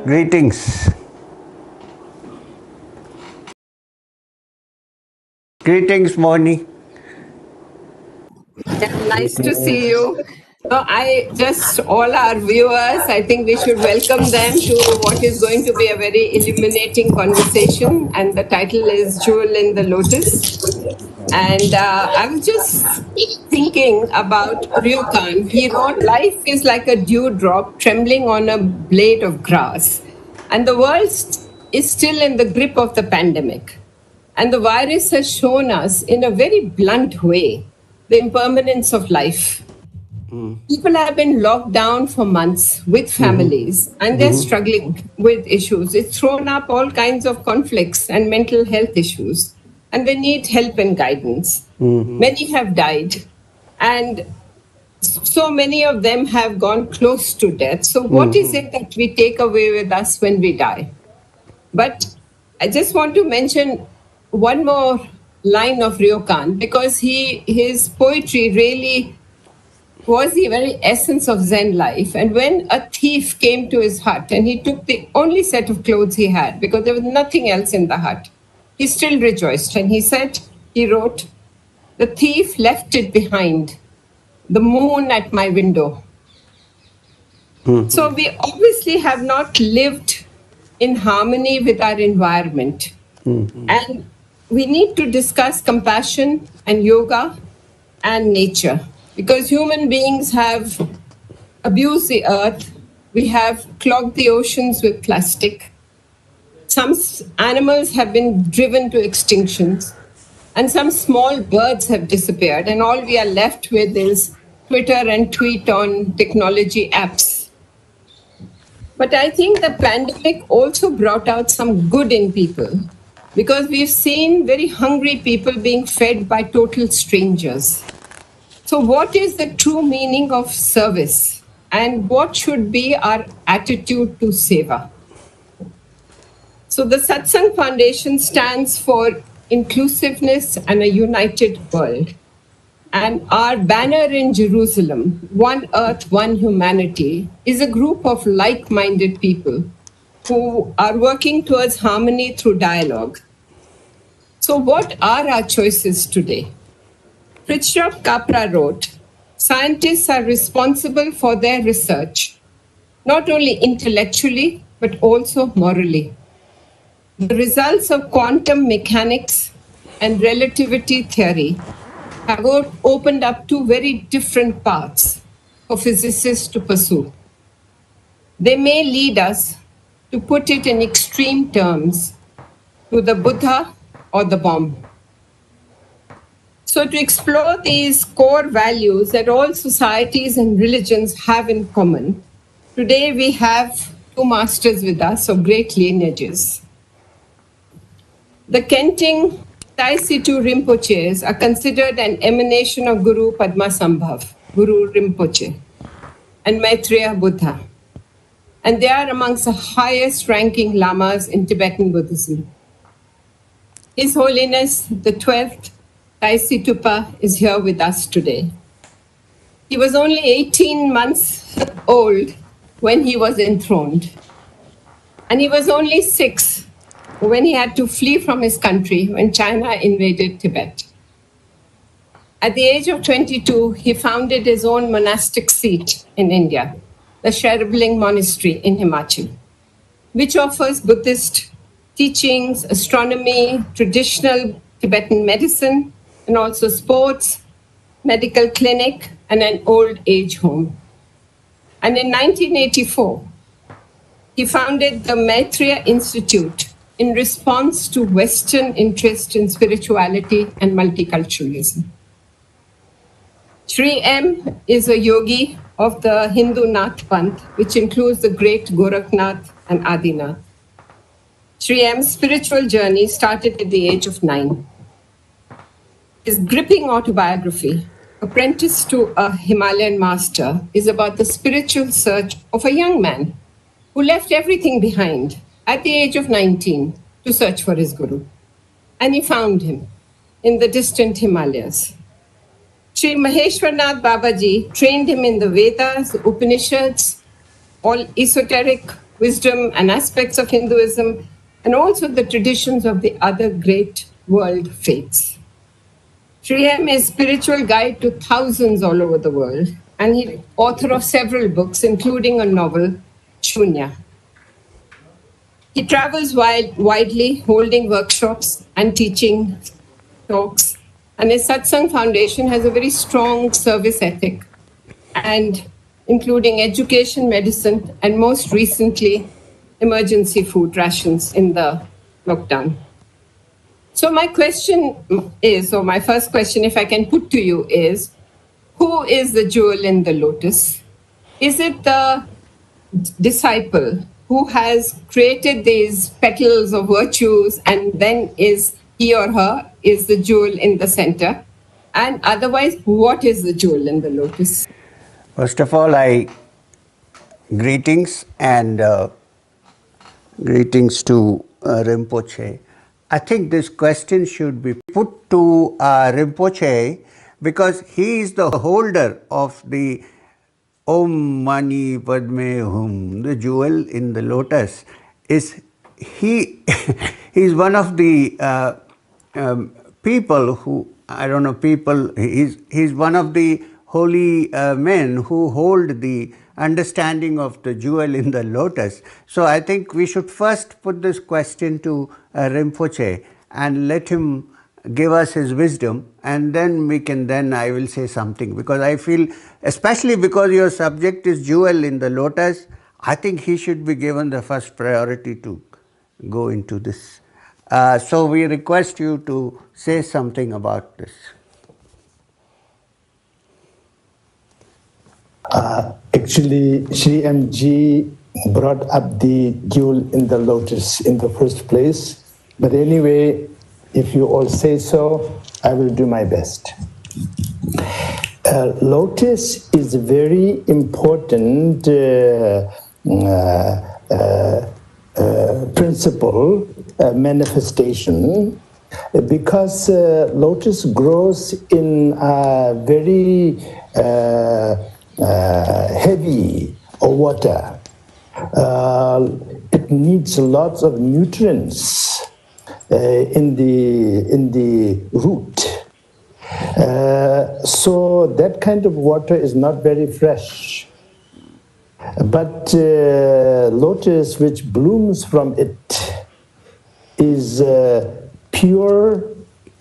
Greetings. Greetings, Mohini. Nice to see you. All our viewers, I think we should welcome them to what is going to be a very illuminating conversation. And the title is Jewel in the Lotus. And I was just thinking about Ryokan. He wrote, "Life is like a dewdrop trembling on a blade of grass. And the world is still in the grip of the pandemic. And the virus has shown us in a very blunt way the impermanence of life. People have been locked down for months with families and they're struggling with issues. It's thrown up all kinds of conflicts and mental health issues, and they need help and guidance. Many have died, and so many of them have gone close to death. So, what is it that we take away with us when we die? But I just want to mention one more line of Ryokan, because his poetry really was the very essence of Zen life. And when a thief came to his hut and he took the only set of clothes he had, because there was nothing else in the hut, he still rejoiced. And he wrote, "The thief left it behind, the moon at my window." So we obviously have not lived in harmony with our environment. And we need to discuss compassion and yoga and nature, because human beings have abused the earth. We have clogged the oceans with plastic. Some animals have been driven to extinctions, and some small birds have disappeared, and all we are left with is Twitter and tweet on technology apps. But I think the pandemic also brought out some good in people, because we've seen very hungry people being fed by total strangers. So what is the true meaning of service, and what should be our attitude to seva? So the Satsang Foundation stands for inclusiveness and a united world. And our banner in Jerusalem, One Earth, One Humanity, is a group of like-minded people who are working towards harmony through dialogue. So what are our choices today? Fritjof Capra wrote, "Scientists are responsible for their research, not only intellectually, but also morally. The results of quantum mechanics and relativity theory have opened up two very different paths for physicists to pursue. They may lead us, to put it in extreme terms, to the Buddha or the bomb." So to explore these core values that all societies and religions have in common, today we have two masters with us of great lineages. The Kenting Taisitu Rinpoches are considered an emanation of Guru Padmasambhav, Guru Rinpoche, and Maitreya Buddha. And they are amongst the highest ranking lamas in Tibetan Buddhism. His Holiness, the 12th Situpa, is here with us today. He was only 18 months old when he was enthroned. And he was only 6 when he had to flee from his country when China invaded Tibet. At the age of 22, he founded his own monastic seat in India, the Sherabling Monastery in Himachal, which offers Buddhist teachings, astronomy, traditional Tibetan medicine, and also sports, medical clinic, and an old age home. And in 1984, he founded the Maitreya Institute in response to Western interest in spirituality and multiculturalism. Sri M is a yogi of the Hindu Nath Panth, which includes the great Gorakhnath and Adinath. Sri M's spiritual journey started at the age of 9. His gripping autobiography, Apprentice to a Himalayan Master, is about the spiritual search of a young man who left everything behind at the age of 19 to search for his guru. And he found him in the distant Himalayas. Sri Maheshwarnath Babaji trained him in the Vedas, Upanishads, all esoteric wisdom and aspects of Hinduism, and also the traditions of the other great world faiths. Sri M is spiritual guide to thousands all over the world, and he's author of several books, including a novel, Shunya. He travels widely, holding workshops and teaching talks, and his Satsang Foundation has a very strong service ethic, and including education, medicine, and most recently, emergency food rations in the lockdown. So my question is, or my first question, if I can put to you, is who is the jewel in the lotus? Is it the disciple who has created these petals of virtues, and then is he or her is the jewel in the center? And otherwise, what is the jewel in the lotus? First of all, greetings and greetings to Rinpoche. I think this question should be put to Rinpoche because he is the holder of the Om Mani Padme Hum, the jewel in the lotus. Is he? He's one of the people who, I don't know, people. He's one of the holy men who hold the understanding of the jewel in the lotus. So I think we should first put this question to Rinpoche and let him give us his wisdom, and then I will say something, because I feel, especially because your subject is jewel in the lotus, I think he should be given the first priority to go into this. So we request you to say something about this. Actually, Sri MG brought up the jewel in the lotus in the first place. But anyway, if you all say so, I will do my best. Lotus is a very important principle, manifestation, because lotus grows in a very heavy water. It needs lots of nutrients in the root. So that kind of water is not very fresh. But lotus which blooms from it is pure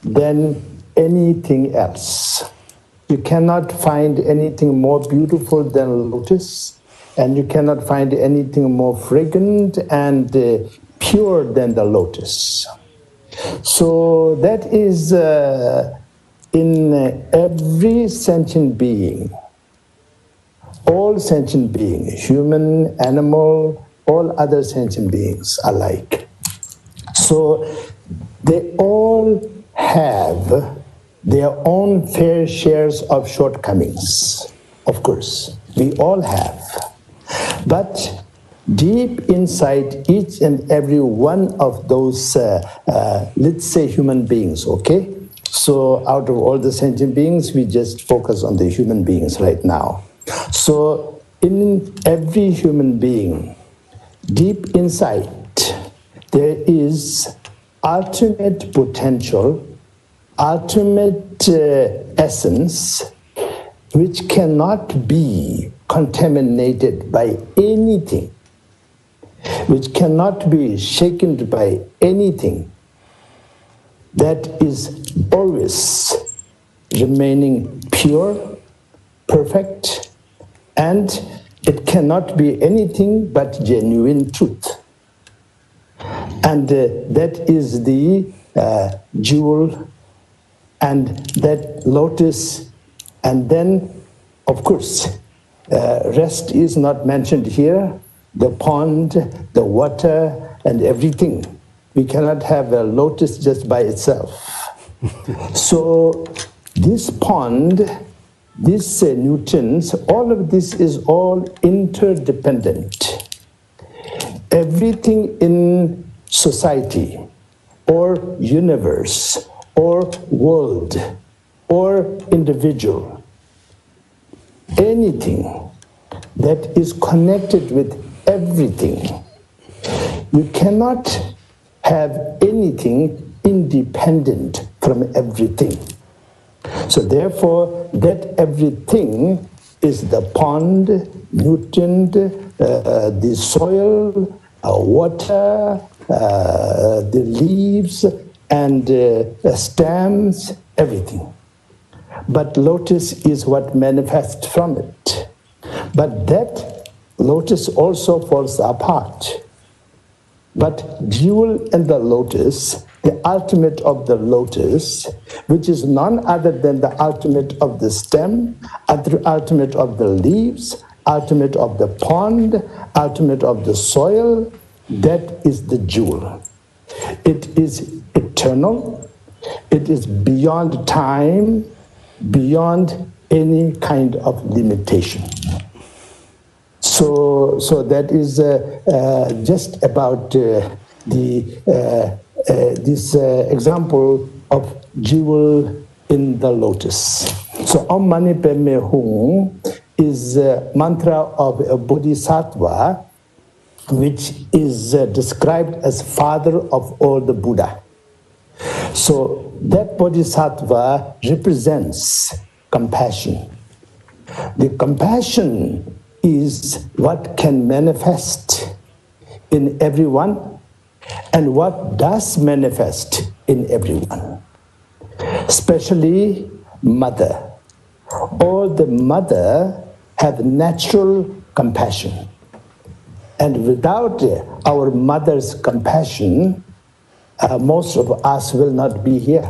than anything else. You cannot find anything more beautiful than lotus, and you cannot find anything more fragrant and pure than the lotus. So that is in every sentient being, all sentient beings, human, animal, all other sentient beings alike. So they all have their own fair shares of shortcomings, of course. We all have. But deep inside each and every one of those, let's say, human beings, okay? So out of all the sentient beings, we just focus on the human beings right now. So in every human being, deep inside, there is ultimate potential, ultimate essence, which cannot be contaminated by anything, which cannot be shaken by anything, that is always remaining pure, perfect, and it cannot be anything but genuine truth. And that is the jewel and that lotus. And then, of course, rest is not mentioned here, the pond, the water, and everything. We cannot have a lotus just by itself. So this pond, these nutrients, all of this is all interdependent. Everything in society or universe or world or individual, anything that is connected with everything You cannot have anything independent from everything. So therefore, that everything is the pond, nutrient, the soil, water, the leaves, and stems, everything. But lotus is what manifests from it. But that lotus also falls apart. But jewel and the lotus, the ultimate of the lotus, which is none other than the ultimate of the stem, ultimate of the leaves, ultimate of the pond, ultimate of the soil, that is the jewel. It is eternal, it is beyond time, beyond any kind of limitation. So that is just about this example of jewel in the lotus. So Om Mani Padme Hum is a mantra of a bodhisattva, which is described as father of all the Buddha. So that bodhisattva represents compassion. The compassion is what can manifest in everyone and what does manifest in everyone, especially mother. All the mother have natural compassion, and without our mother's compassion, most of us will not be here.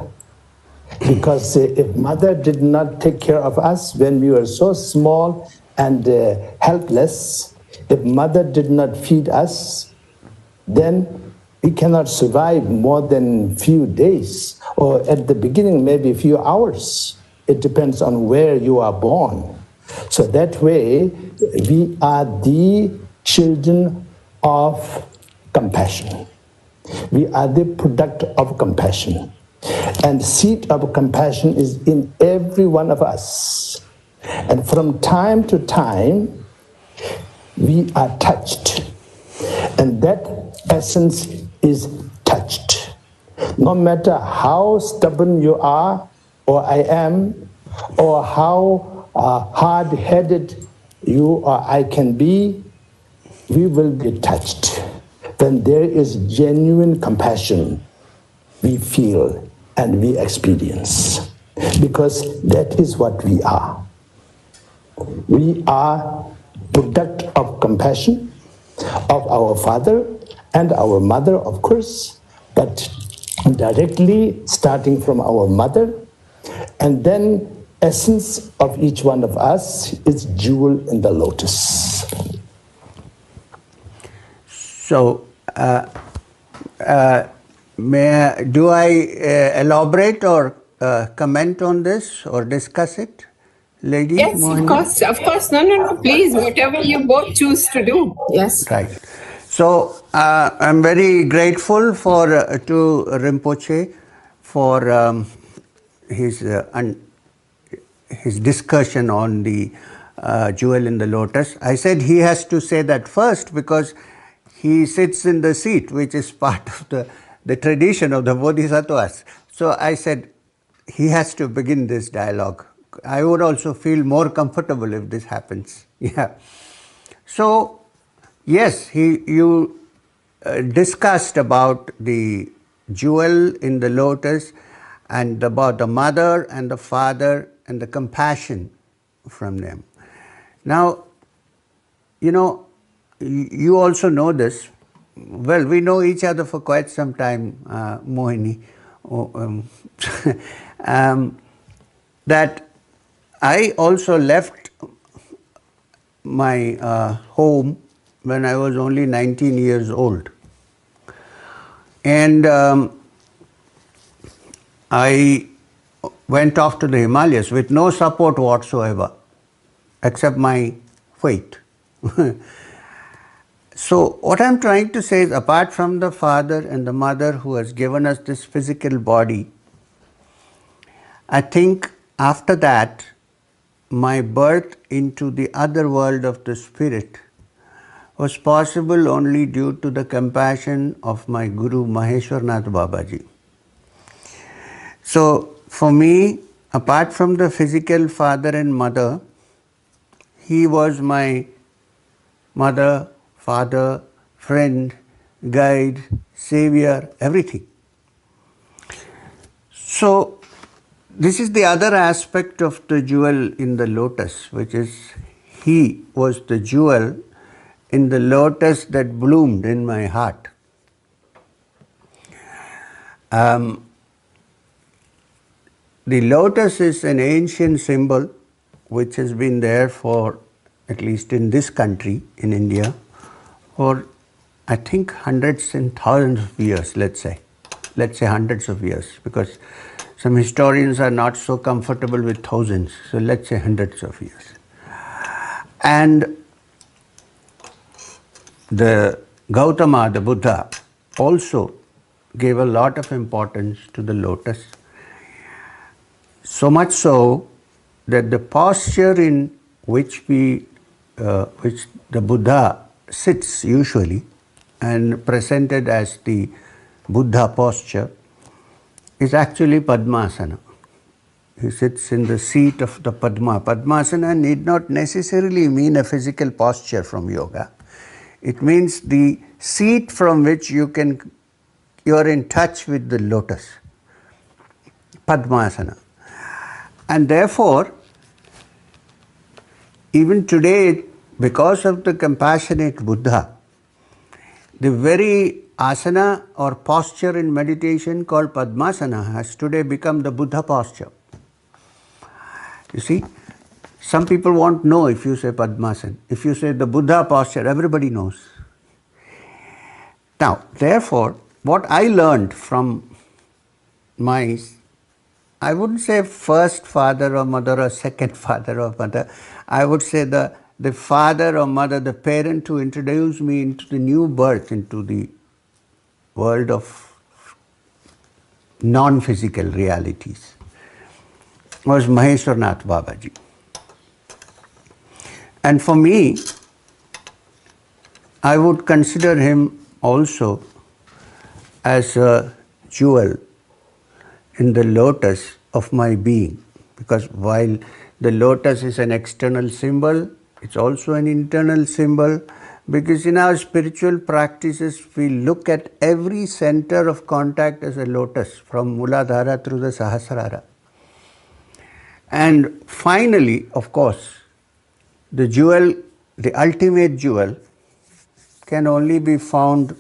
Because if mother did not take care of us when we were so small and helpless, if mother did not feed us, then we cannot survive more than few days, or at the beginning maybe a few hours. It depends on where you are born. So that way, we are the children of compassion. We are the product of compassion. And seed of compassion is in every one of us. And from time to time, we are touched. And that essence is touched. No matter how stubborn you are, or I am, or how hard-headed you or I can be, we will be touched. When there is genuine compassion, we feel and we experience. Because that is what we are. We are product of compassion of our father and our mother, of course, but directly starting from our mother, and then essence of each one of us is jewel in the lotus. So, do I elaborate or comment on this or discuss it, Lady Yes, Mohini? of course. No, please, whatever you both choose to do. Yes. Right. So, I'm very grateful for to Rinpoche for his discussion on the jewel in the lotus. I said he has to say that first because he sits in the seat, which is part of the tradition of the bodhisattvas. So I said he has to begin this dialogue. I would also feel more comfortable if this happens. Yeah. So, yes, you discussed about the jewel in the lotus and about the mother and the father and the compassion from them. Now, you also know this. Well, we know each other for quite some time, Mohini, that I also left my home when I was only 19 years old. And I went off to the Himalayas with no support whatsoever, except my faith. So what I'm trying to say is, apart from the father and the mother who has given us this physical body, I think after that, my birth into the other world of the spirit was possible only due to the compassion of my Guru Maheshwarnath Babaji. So for me, apart from the physical father and mother, he was my mother, father, friend, guide, savior, everything. So this is the other aspect of the jewel in the lotus, which is he was the jewel in the lotus that bloomed in my heart. The lotus is an ancient symbol which has been there for, at least in this country, in India, for I think hundreds and thousands of years, let's say hundreds of years, because some historians are not so comfortable with thousands, so let's say hundreds of years. And the Gautama, the Buddha, also gave a lot of importance to the lotus. So much so that the posture in which the Buddha sits usually, and presented as the Buddha posture, is actually Padmasana. He sits in the seat of the Padma. Padmasana need not necessarily mean a physical posture from yoga. It means the seat from which you are in touch with the lotus. Padmasana. And therefore, even today, because of the compassionate Buddha, the very asana or posture in meditation called Padmasana has today become the Buddha posture. You see, some people won't know if you say Padmasana. If you say the Buddha posture, everybody knows. Now, therefore, what I learned from my, I wouldn't say first father or mother or second father or mother, I would say the father or mother, the parent who introduced me into the new birth, into the world of non-physical realities, was Maheshwarnath Babaji. And for me, I would consider him also as a jewel in the lotus of my being, because while the lotus is an external symbol, it's also an internal symbol, because in our spiritual practices we look at every center of contact as a lotus, from Muladhara through the Sahasrara. And finally, of course, the jewel, the ultimate jewel, can only be found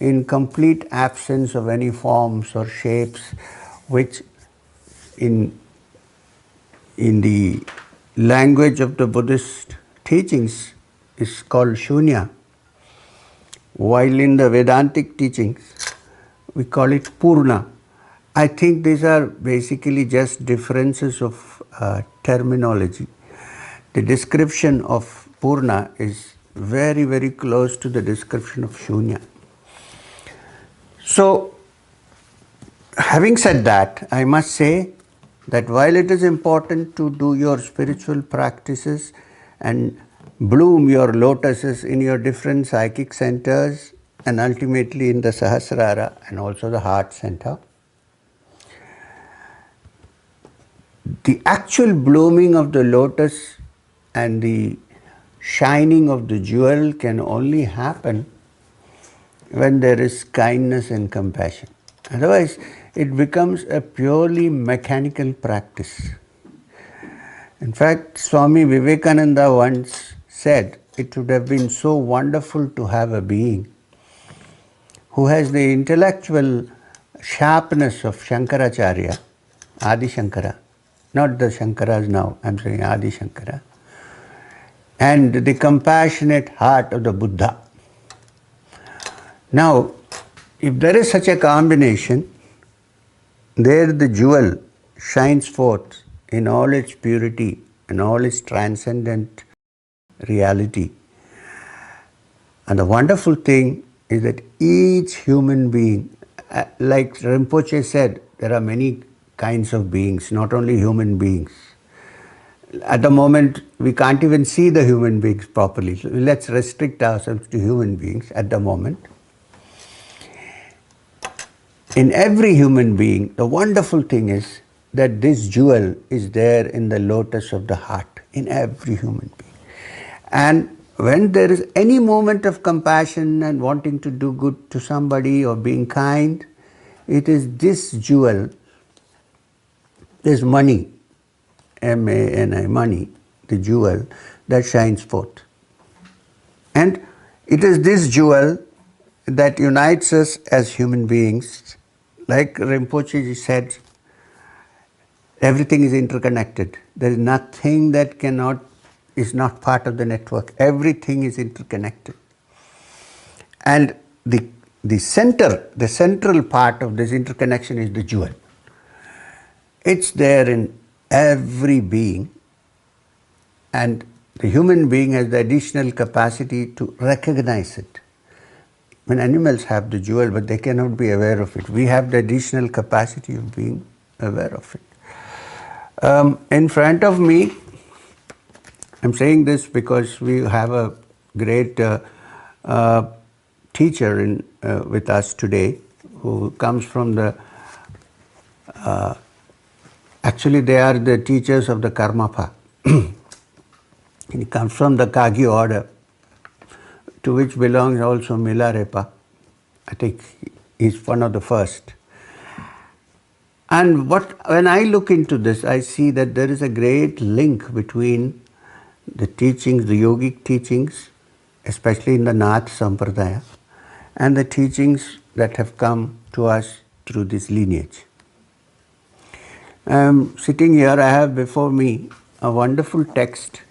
in complete absence of any forms or shapes, which in the language of the Buddhist teachings is called shunya, while in the Vedantic teachings we call it purna. I think these are basically just differences of terminology. The description of purna is very, very close to the description of shunya. So, having said that, I must say that while it is important to do your spiritual practices and bloom your lotuses in your different psychic centers and ultimately in the Sahasrara and also the heart center, the actual blooming of the lotus and the shining of the jewel can only happen when there is kindness and compassion. Otherwise, it becomes a purely mechanical practice. In fact, Swami Vivekananda once said it would have been so wonderful to have a being who has the intellectual sharpness of Shankaracharya, Adi Shankara, not the Shankaras now, I'm saying Adi Shankara, and the compassionate heart of the Buddha. Now, if there is such a combination, there the jewel shines forth in all its purity and all its transcendent reality. And the wonderful thing is that each human being, like Rinpoche said, there are many kinds of beings, not only human beings. at the moment we can't even see the human beings properly. So let's restrict ourselves to human beings at the moment. In every human being, the wonderful thing is that this jewel is there in the lotus of the heart, in every human being. And when there is any moment of compassion and wanting to do good to somebody or being kind, it is this jewel, this money, M-A-N-I, money, the jewel, that shines forth. And it is this jewel that unites us as human beings. Like Rinpoche said, everything is interconnected. There is nothing that is not part of the network. Everything is interconnected. And the central part of this interconnection is the jewel. It's there in every being, and the human being has the additional capacity to recognize it. When animals have the jewel, but they cannot be aware of it. We have the additional capacity of being aware of it. In front of me, I'm saying this because we have a great teacher with us today who comes from the, actually they are the teachers of the Karmapa. He comes from the Kagi order, to which belongs also Milarepa. I think he's one of the first. And when I look into this, I see that there is a great link between the teachings, the yogic teachings, especially in the Nath Sampradaya, and the teachings that have come to us through this lineage. Sitting here, I have before me a wonderful text.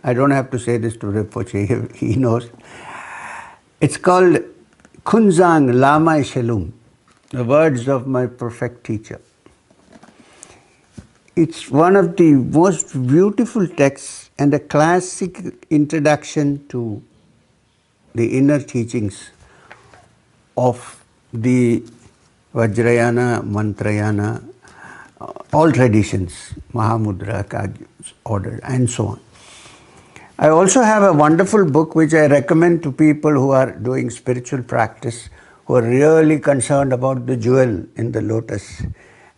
I don't have to say this to Rinpoche, he knows. It's called Kunzang Lama Shalom, the words of my perfect teacher. It's one of the most beautiful texts and a classic introduction to the inner teachings of the Vajrayana, Mantrayana, all traditions, Mahamudra, Kagyu order, and so on. I also have a wonderful book which I recommend to people who are doing spiritual practice, who are really concerned about the jewel in the lotus.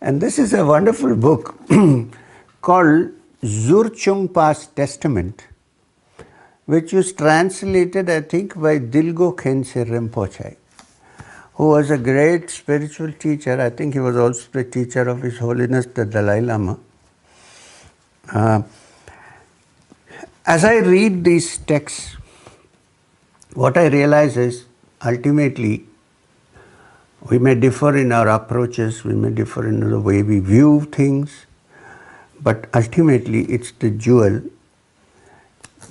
And this is a wonderful book called Zurchungpa's Testament, which was translated, I think, by Dilgo Khyentse Rinpoche, who was a great spiritual teacher. I think he was also the teacher of His Holiness the Dalai Lama. As I read these texts, what I realize is ultimately we may differ in our approaches, we may differ in the way we view things, but ultimately it's the jewel,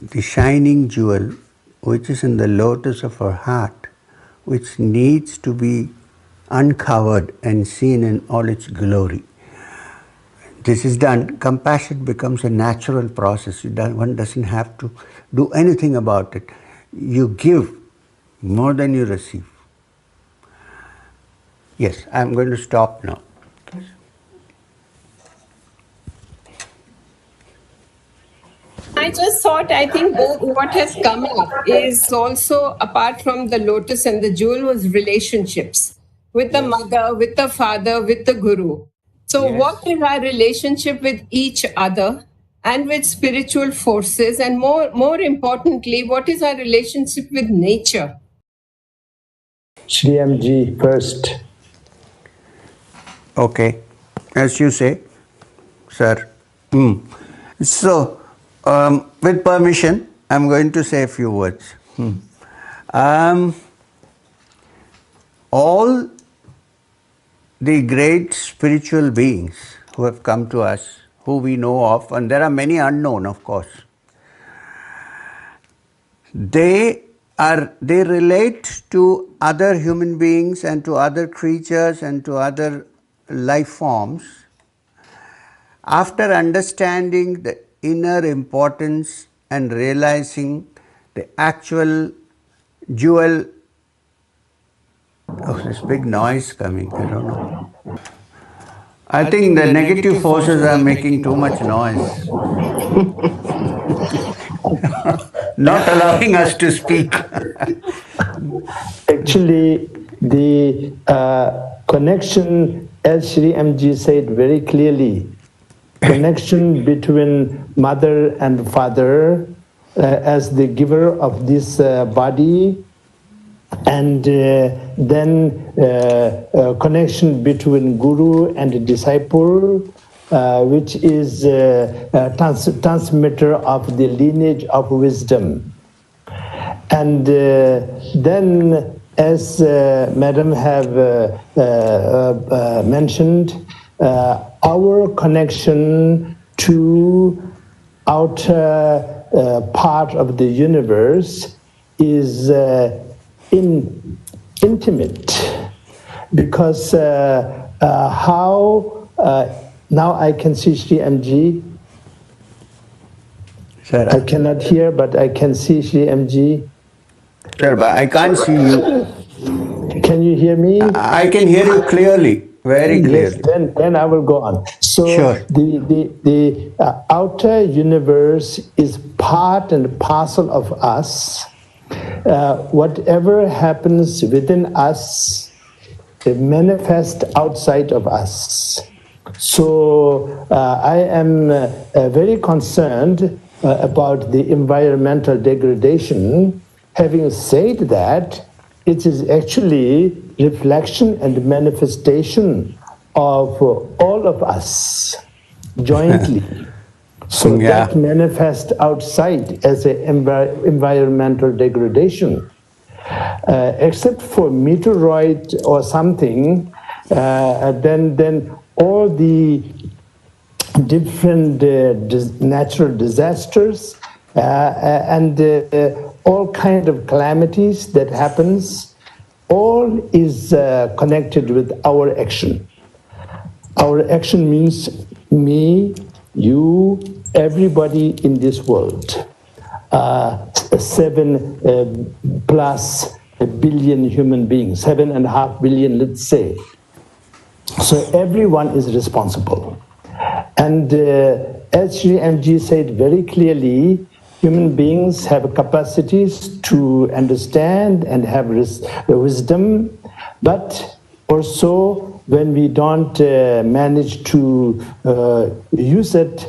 the shining jewel, which is in the lotus of our heart, which needs to be uncovered and seen in all its glory. This is done, compassion becomes a natural process. One doesn't have to do anything about it. You give more than you receive. Yes, I'm going to stop now. I just thought, I think what has come up is also, apart from the lotus and the jewel, was relationships with the mother, with the father, with the guru. So what is our relationship with each other and with spiritual forces? And more importantly, what is our relationship with nature? Shri MG first. Okay, as you say, sir. So, with permission, I'm going to say a few words. All the great spiritual beings who have come to us, who we know of, and there are many unknown, of course, they relate to other human beings and to other creatures and to other life forms after understanding the inner importance and realizing the actual jewel. Oh, there's big noise coming, I don't know. I think the negative forces are making too much noise, not allowing us to speak. Actually, the connection, as Sri MG said very clearly, connection between mother and father as the giver of this body, and then connection between guru and disciple, which is transmitter of the lineage of wisdom. And then, as Madam have mentioned, our connection to outer part of the universe is intimate, because how now I can see Sri MG. Sir, I cannot hear, but I can see Sri MG. Sir, but I can't see you. Can you hear me? I can hear you clearly, very clearly. Yes, then I will go on. So Sure. the outer universe is part and parcel of us. Whatever happens within us, it manifests outside of us. So I am very concerned about the environmental degradation. Having said that, it is actually reflection and manifestation of all of us jointly. So Yeah. that manifests outside as an environmental degradation. Except for meteorite or something, then all the different natural disasters and all kind of calamities that happens, all is connected with our action. Our action means me, you, everybody in this world. 7 plus billion human beings, 7.5 billion, let's say. So everyone is responsible. And as Sri MG said very clearly, human beings have capacities to understand and have wisdom, but also when we don't manage to use it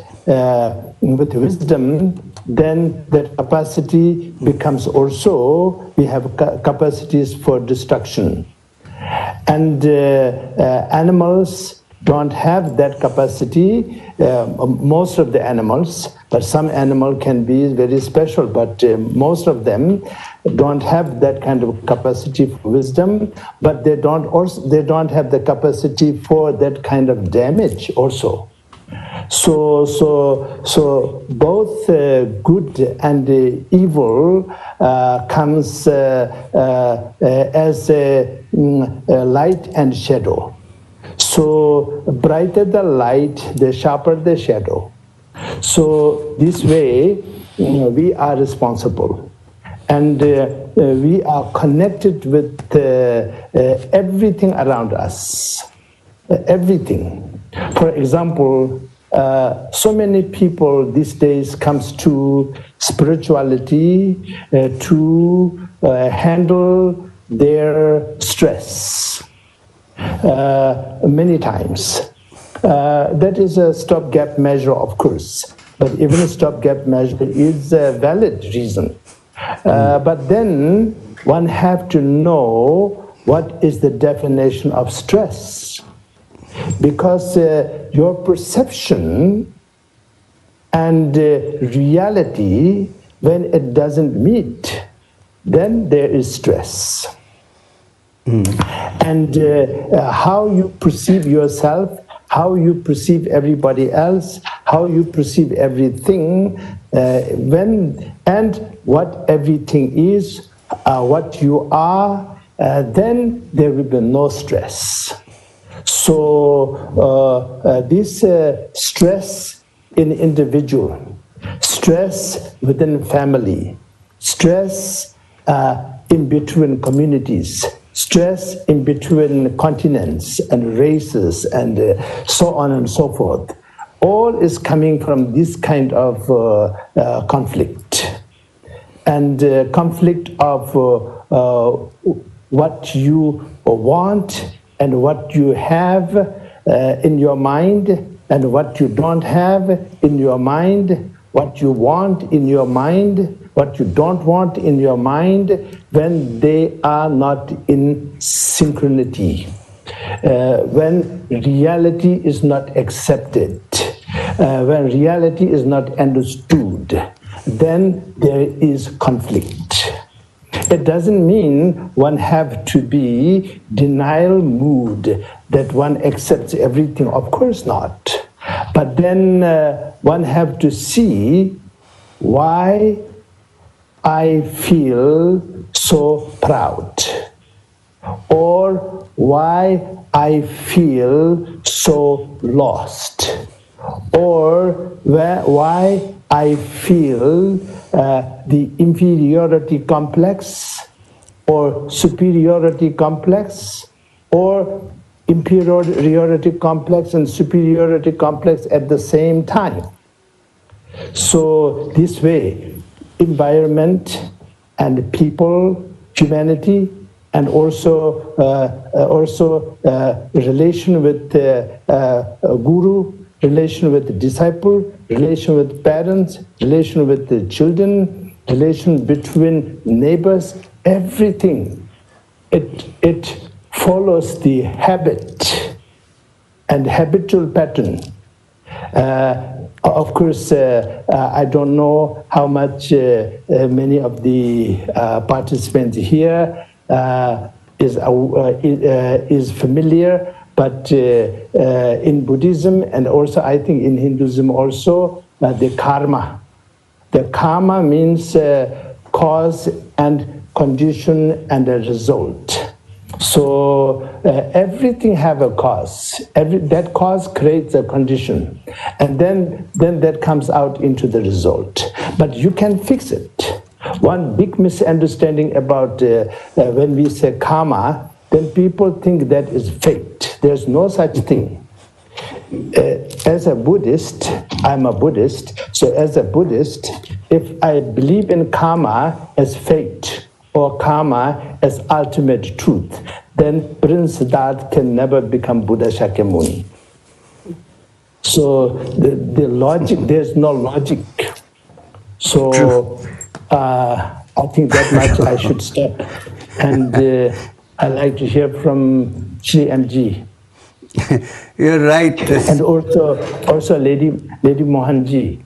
with wisdom, then that capacity becomes also, we have capacities for destruction. And animals don't have that capacity, most of the animals, but some animal can be very special, but most of them don't have that kind of capacity for wisdom, but they don't have the capacity for that kind of damage also. So both good and evil comes as a light and shadow. So brighter the light, the sharper the shadow. So this way, we are responsible, and we are connected with everything around us. Everything. For example, so many people these days comes to spirituality to handle their stress many times. That is a stopgap measure, of course, but even a stopgap measure is a valid reason. But then one have to know what is the definition of stress. Because your perception and reality, when it doesn't meet, then there is stress. And how you perceive yourself, how you perceive everybody else, how you perceive everything, and what everything is, what you are, then there will be no stress. So this stress in individual, stress within family, stress in between communities, stress in between continents and races and so on and so forth. All is coming from this kind of conflict. And conflict of what you want and what you have in your mind and what you don't have in your mind, what you want in your mind, what you don't want in your mind, when they are not in synchronity. When reality is not accepted, when reality is not understood, then there is conflict. It doesn't mean one have to be denial mood, that one accepts everything. Of course not. But then one have to see why I feel so proud, or why I feel so lost, or why I feel the inferiority complex or superiority complex, or inferiority complex and superiority complex at the same time. So this way, environment and people, humanity, and also relation with guru, relation with the disciple, relation with parents, relation with the children, relation between neighbors, everything. It follows the habit and habitual pattern. Of course, I don't know how much many of the participants here is familiar, but in Buddhism and also I think in Hinduism also, the karma. The karma means cause and condition and a result. So everything have a cause. That cause creates a condition, and then that comes out into the result. But you can fix it. One big misunderstanding about when we say karma, then people think that is fate. There's no such thing. As a Buddhist, I'm a Buddhist, so as a Buddhist, if I believe in karma as fate or karma as ultimate truth, then Prince Siddhartha can never become Buddha Shakyamuni. So the logic, there's no logic. So I think that much I should stop. And I'd like to hear from Sri MG. You're right. And also Lady Mohanji.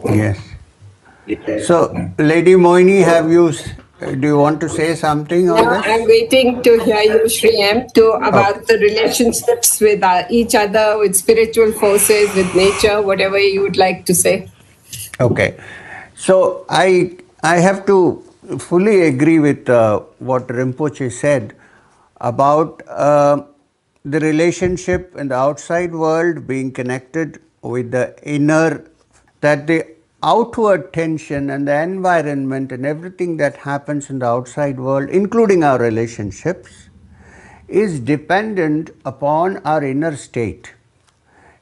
Yes. So, Lady Mohini, do you want to say something on Now this? I'm waiting to hear you, Sri M, about the relationships with each other, with spiritual forces, with nature, whatever you would like to say. Okay. So, I have to fully agree with what Rinpoche said about the relationship in the outside world being connected with the inner, that the outward tension and the environment and everything that happens in the outside world, including our relationships, is dependent upon our inner state.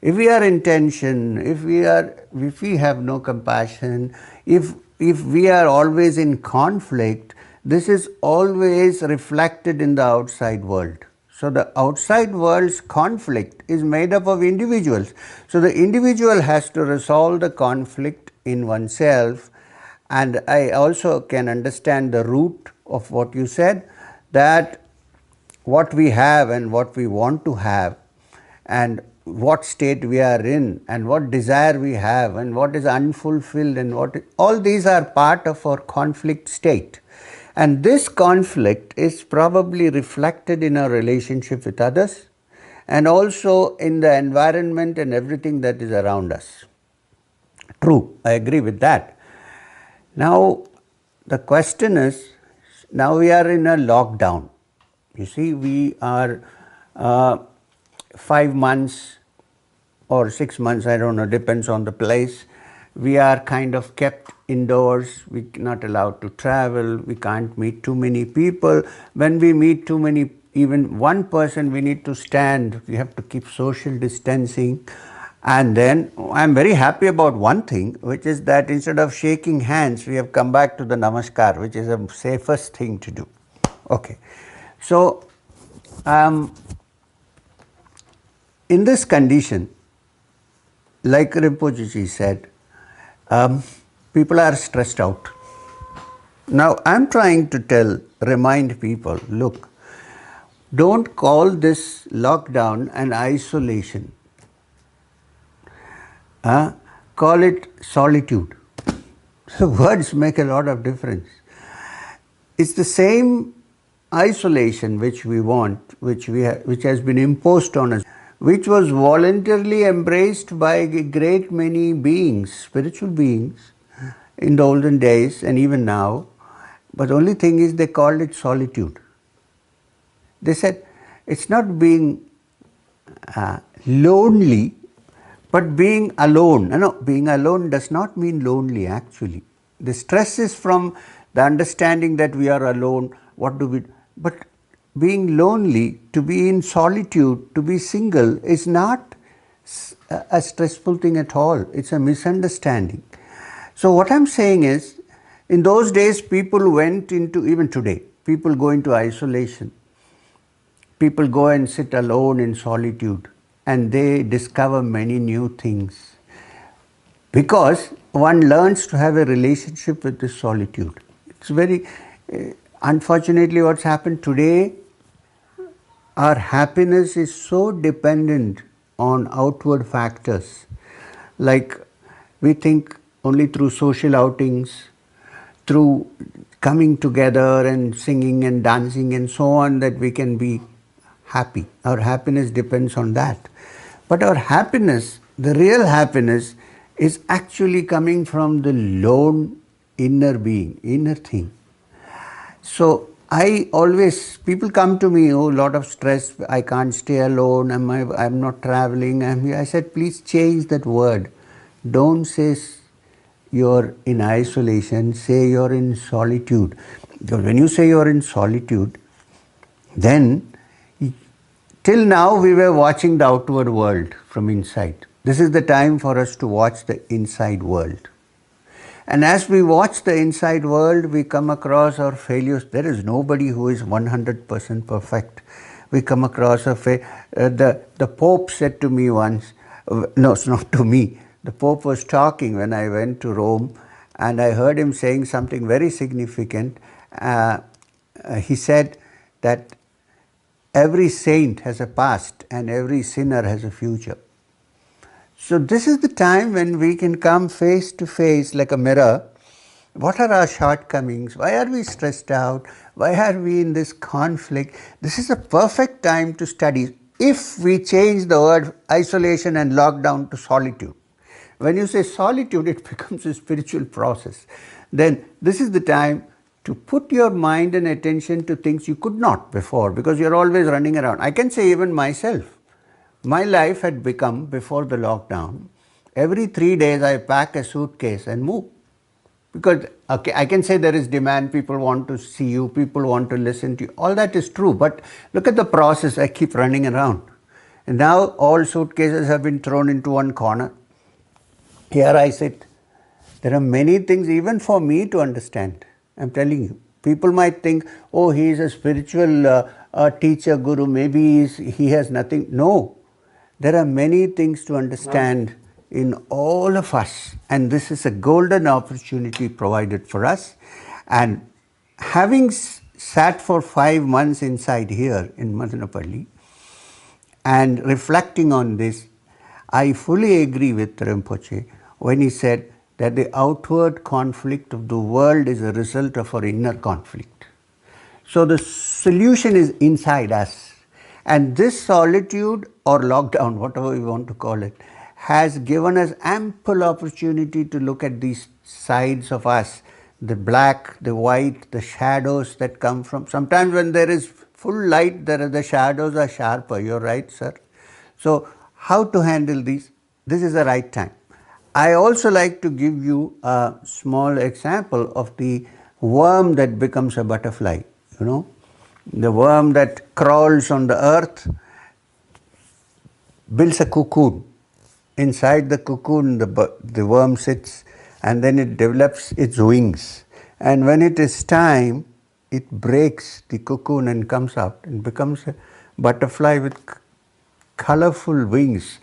If we are in tension, if we have no compassion, if we are always in conflict, this is always reflected in the outside world. So the outside world's conflict is made up of individuals. So the individual has to resolve the conflict in oneself. And I also can understand the root of what you said, that what we have and what we want to have, and what state we are in, and what desire we have, and what is unfulfilled, and all these are part of our conflict state. And this conflict is probably reflected in our relationship with others, and also in the environment and everything that is around us. True, I agree with that. Now, the question is, now we are in a lockdown. You see, we are 5 months or 6 months, I don't know, depends on the place. We are kind of kept indoors, we're not allowed to travel, we can't meet too many people. When we meet too many, even one person, we need to stand, we have to keep social distancing. And then I'm very happy about one thing, which is that instead of shaking hands, we have come back to the namaskar, which is the safest thing to do. Okay. So, in this condition, like Rinpoche ji said, people are stressed out. Now, I'm trying to remind people, look, don't call this lockdown an isolation. Call it solitude. So words make a lot of difference. It's the same isolation which we want, which has been imposed on us, which was voluntarily embraced by a great many beings, spiritual beings, in the olden days and even now. But the only thing is they called it solitude. They said it's not being lonely, but being alone. No, being alone does not mean lonely actually. The stress is from the understanding that we are alone. But being lonely, to be in solitude, to be single is not a stressful thing at all. It's a misunderstanding. So what I'm saying is, in those days people went into, even today, people go into isolation. People go and sit alone in solitude and they discover many new things. Because one learns to have a relationship with this solitude. It's very, unfortunately what's happened today, our happiness is so dependent on outward factors. Like we think only through social outings, through coming together and singing and dancing and so on, that we can be happy. Our happiness depends on that. But our happiness, the real happiness, is actually coming from the lone inner being, inner thing. So people come to me, oh, lot of stress, I can't stay alone, I'm not traveling, I said, please change that word. Don't say you're in isolation, say you're in solitude. Because when you say you're in solitude, then till now we were watching the outward world from inside. This is the time for us to watch the inside world. And as we watch the inside world, we come across our failures. There is nobody who is 100% perfect. We come across the Pope said to me once, no, it's not to me. The Pope was talking when I went to Rome, and I heard him saying something very significant. He said that every saint has a past and every sinner has a future. So this is the time when we can come face to face like a mirror. What are our shortcomings? Why are we stressed out? Why are we in this conflict? This is a perfect time to study if we change the word isolation and lockdown to solitude. When you say solitude, it becomes a spiritual process. Then this is the time to put your mind and attention to things you could not before, because you're always running around. I can say even myself. My life had become, before the lockdown, every 3 days I pack a suitcase and move. Because, okay, I can say there is demand, people want to see you, people want to listen to you. All that is true, but look at the process, I keep running around. And now all suitcases have been thrown into one corner. Here I sit. There are many things even for me to understand. I'm telling you. People might think, oh, he is a spiritual teacher, guru, maybe he has nothing. No. There are many things to understand in all of us, and this is a golden opportunity provided for us. And having sat for 5 months inside here in Madanapalli and reflecting on this, I fully agree with Rinpoche when he said that the outward conflict of the world is a result of our inner conflict. So the solution is inside us. And this solitude or lockdown, whatever we want to call it, has given us ample opportunity to look at these sides of us, the black, the white, the shadows that come from. Sometimes when there is full light, the shadows are sharper. You're right, sir. So how to handle these? This is the right time. I also like to give you a small example of the worm that becomes a butterfly. You know, the worm that crawls on the earth builds a cocoon. Inside the cocoon, the worm sits, and then it develops its wings. And when it is time, it breaks the cocoon and comes out and becomes a butterfly with colorful wings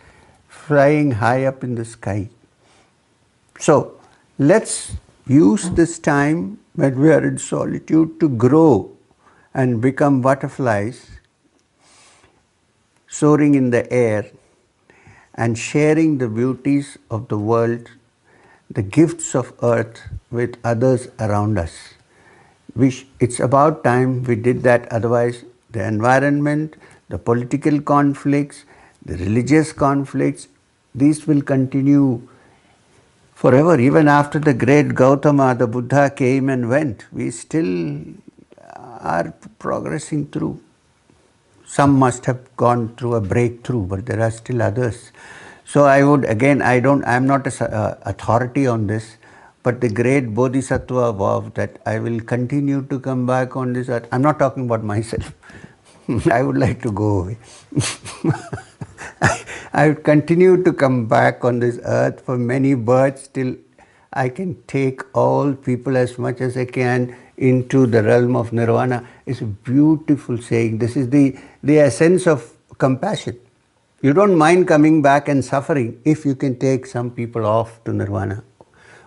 flying high up in the sky. So let's use this time when we are in solitude to grow and become butterflies soaring in the air and sharing the beauties of the world, the gifts of earth with others around us. It's about time we did that, otherwise the environment, the political conflicts, the religious conflicts, these will continue forever. Even after the great Gautama, the Buddha came and went, we still are progressing through. Some must have gone through a breakthrough, but there are still others. So I would, again, I'm not an authority on this, but the great Bodhisattva vowed that I will continue to come back on this earth. I'm not talking about myself. I would like to go away. I would continue to come back on this earth for many births till I can take all people as much as I can into the realm of nirvana. It's a beautiful saying. This is the essence of compassion. You don't mind coming back and suffering if you can take some people off to nirvana.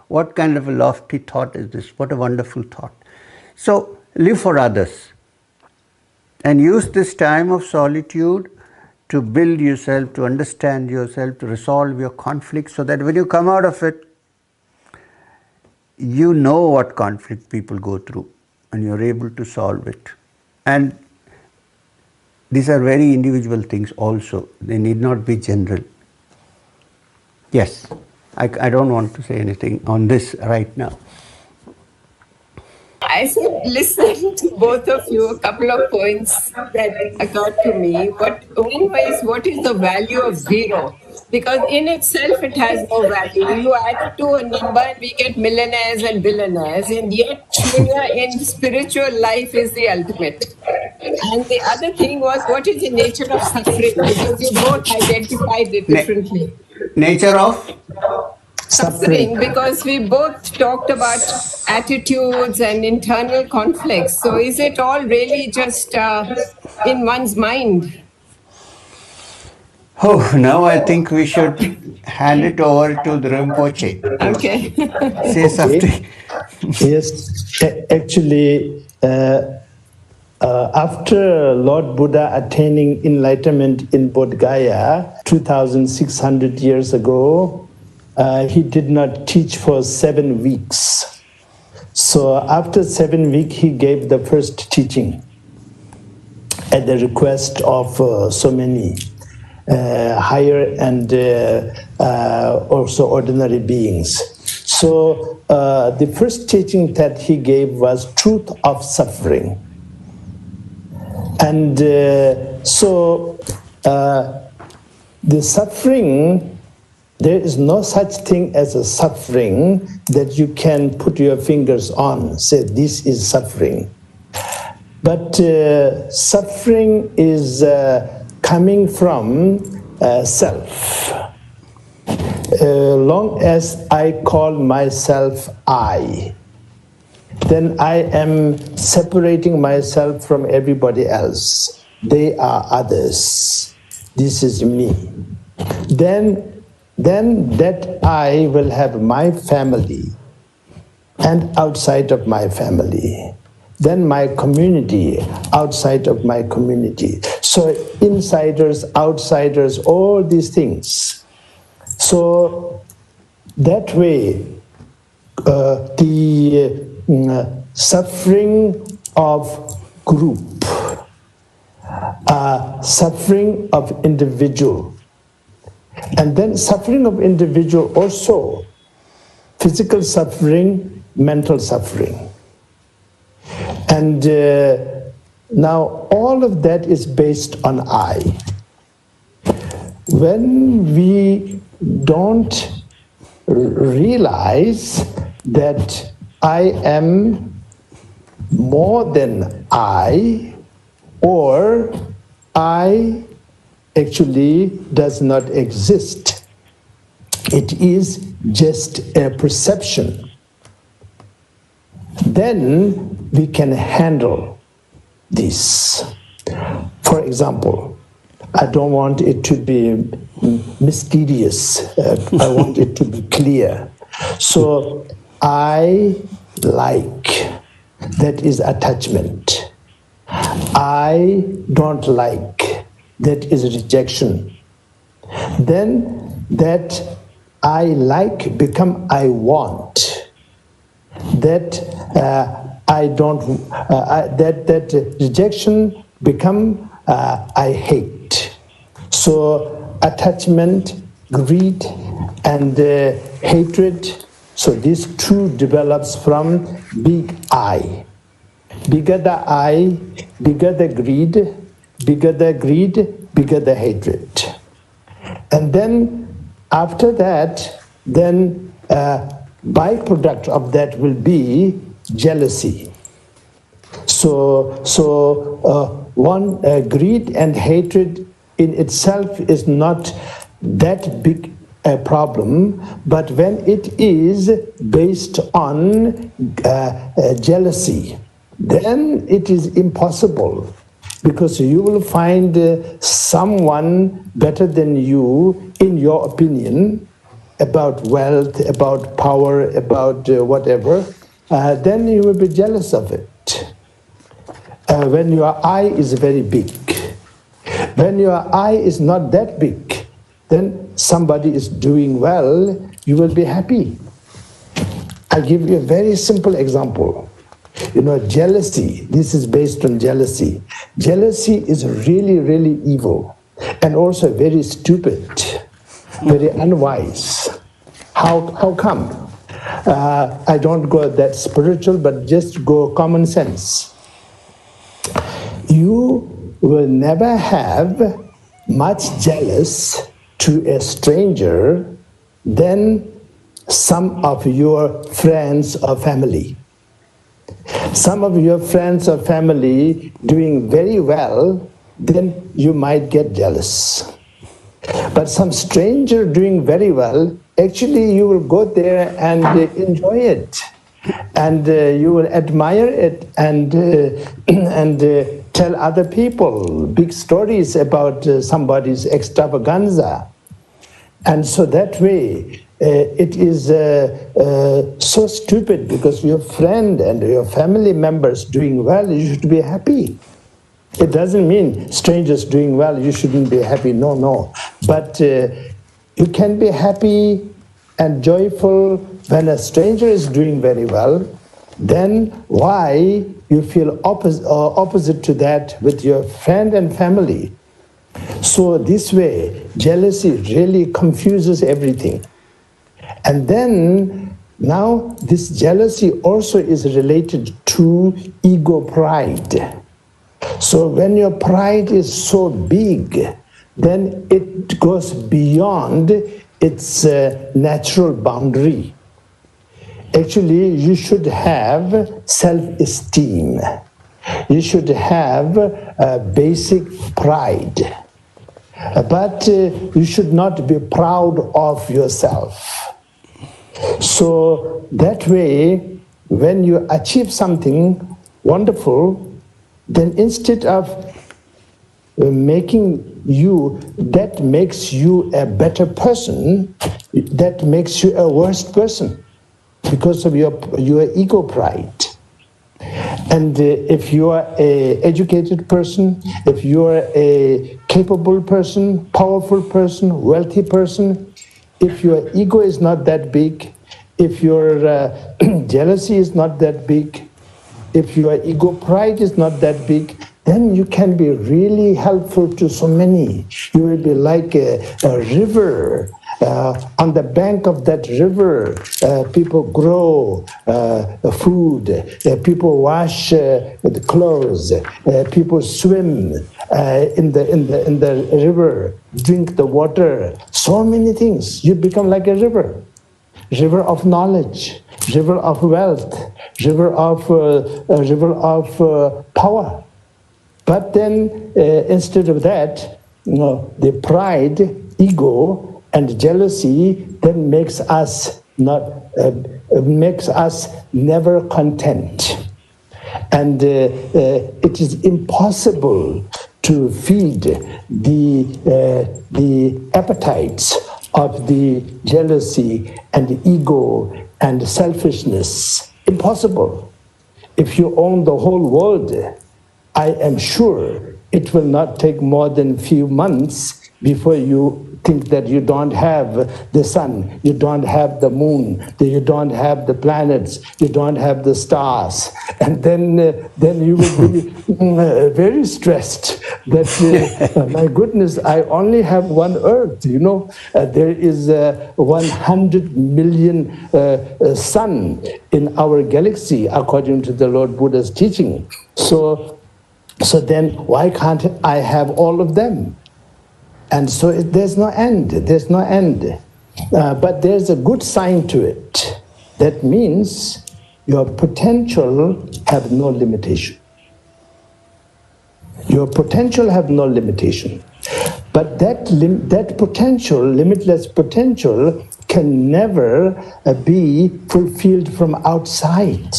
What kind of a lofty thought is this? What a wonderful thought. So live for others and use this time of solitude to build yourself, to understand yourself, to resolve your conflicts, so that when you come out of it, you know what conflict people go through and you're able to solve it. And these are very individual things also. They need not be general. Yes, I don't want to say anything on this right now. I think listening to both of you, a couple of points that occurred to me. One is, what is the value of zero? Because in itself, it has no value. You add it to a number and we get millionaires and billionaires, and yet Shunya in spiritual life is the ultimate. And the other thing was, what is the nature of suffering? Because you both identified it differently. Nature of Suffering, because we both talked about attitudes and internal conflicts. So is it all really just in one's mind? Oh, now I think we should hand it over to the Rinpoche. Okay. Say something. Yes, actually, after Lord Buddha attaining enlightenment in Bodh Gaya 2,600 years ago, he did not teach for 7 weeks. So after 7 weeks, he gave the first teaching at the request of so many higher and also ordinary beings. So the first teaching that he gave was truth of suffering. And so the suffering, there is no such thing as a suffering that you can put your fingers on, say this is suffering. But suffering is coming from self. Long as I call myself I, then I am separating myself from everybody else. They are others. This is me. Then that I will have my family, and outside of my family, then my community, outside of my community. So insiders, outsiders, all these things. So that way, the suffering of group, suffering of individual, and then suffering of individual also, physical suffering, mental suffering. And now all of that is based on I. When we don't realize that I am more than I, or I actually does not exist. It is just a perception. Then we can handle this. For example, I don't want it to be mysterious. I want it to be clear. So I like, that is attachment. I don't like, that is rejection. Then that I like become I want. That I don't. That rejection become I hate. So attachment, greed, and hatred. So these two develops from big I. Bigger the I, bigger the greed, bigger the hatred. And then after that, then byproduct of that will be jealousy. So greed and hatred in itself is not that big a problem, but when it is based on jealousy, then it is impossible, because you will find someone better than you in your opinion about wealth, about power, about whatever, then you will be jealous of it. When your I is very big, when your I is not that big, then somebody is doing well, you will be happy. I'll give you a very simple example. You know, jealousy, this is based on jealousy. Jealousy is really, really evil, and also very stupid, very unwise. How come? I don't go that spiritual, but just go common sense. You will never have much jealous to a stranger than some of your friends or family. Some of your friends or family doing very well, then you might get jealous. But some stranger doing very well, actually you will go there and enjoy it. And you will admire it and tell other people big stories about somebody's extravaganza. And so that way, it is so stupid, because your friend and your family members doing well, you should be happy. It doesn't mean strangers doing well, you shouldn't be happy. No. But you can be happy and joyful when a stranger is doing very well. Then why you feel opposite to that with your friend and family? So this way, jealousy really confuses everything. And then, now this jealousy also is related to ego pride. So when your pride is so big, then it goes beyond its natural boundary. Actually, you should have self-esteem. You should have basic pride. But you should not be proud of yourself. So that way, when you achieve something wonderful, then instead of making you, that makes you a better person, that makes you a worse person because of your ego pride. And if you are an educated person, if you are a capable person, powerful person, wealthy person, if your ego is not that big, if your jealousy is not that big, if your ego pride is not that big, then you can be really helpful to so many. You will be like a river. On the bank of that river, people grow food, people wash the clothes, people swim in the river, drink the water, so many things. You become like a river. river of knowledge, river of wealth, river of power. But then, instead of that, the pride, ego, and jealousy then makes us never content, and it is impossible to feed the appetites of the jealousy and the ego and selfishness. Impossible. If you own the whole world, I am sure it will not take more than few months before you think that you don't have the sun, you don't have the moon, that you don't have the planets, you don't have the stars, and then you will be very stressed that my goodness, I only have one Earth. There is 100 million sun in our galaxy, according to the Lord Buddha's teaching. So then why can't I have all of them? And so there's no end, but there's a good sign to it. That means your potential have no limitation. Your potential have no limitation. But that potential, limitless potential, can never be fulfilled from outside.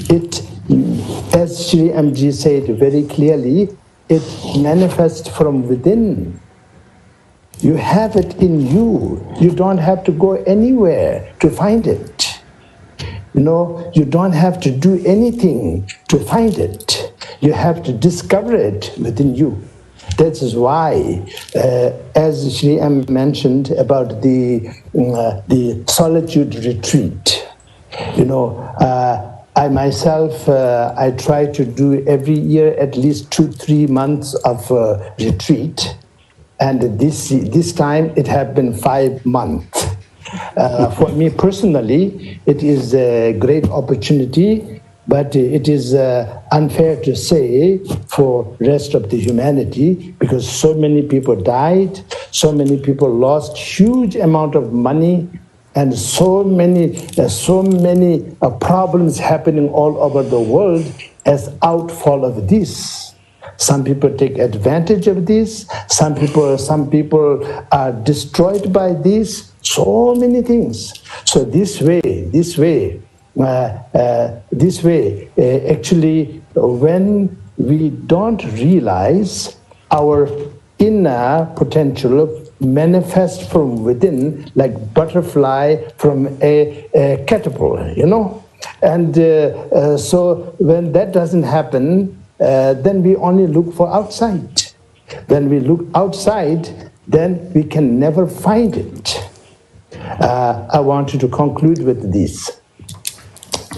It, as Sri M.G. said very clearly, it manifests from within. You have it in you. You don't have to go anywhere to find it. You don't have to do anything to find it. You have to discover it within you. That is why, as Sri M mentioned about the solitude retreat, I myself, I try to do every year at least 2-3 months of retreat, and this time it has been 5 months. For me personally, it is a great opportunity, but it is unfair to say for rest of the humanity, because so many people died, so many people lost huge amount of money, and so many problems happening all over the world as outfall of this. Some people take advantage of this. Some people are destroyed by this. So many things. So this way, actually, when we don't realize our inner potential manifest from within, like butterfly from a caterpillar, and so when that doesn't happen, then we only look for outside. When we look outside, then we can never find it. I wanted to conclude with this.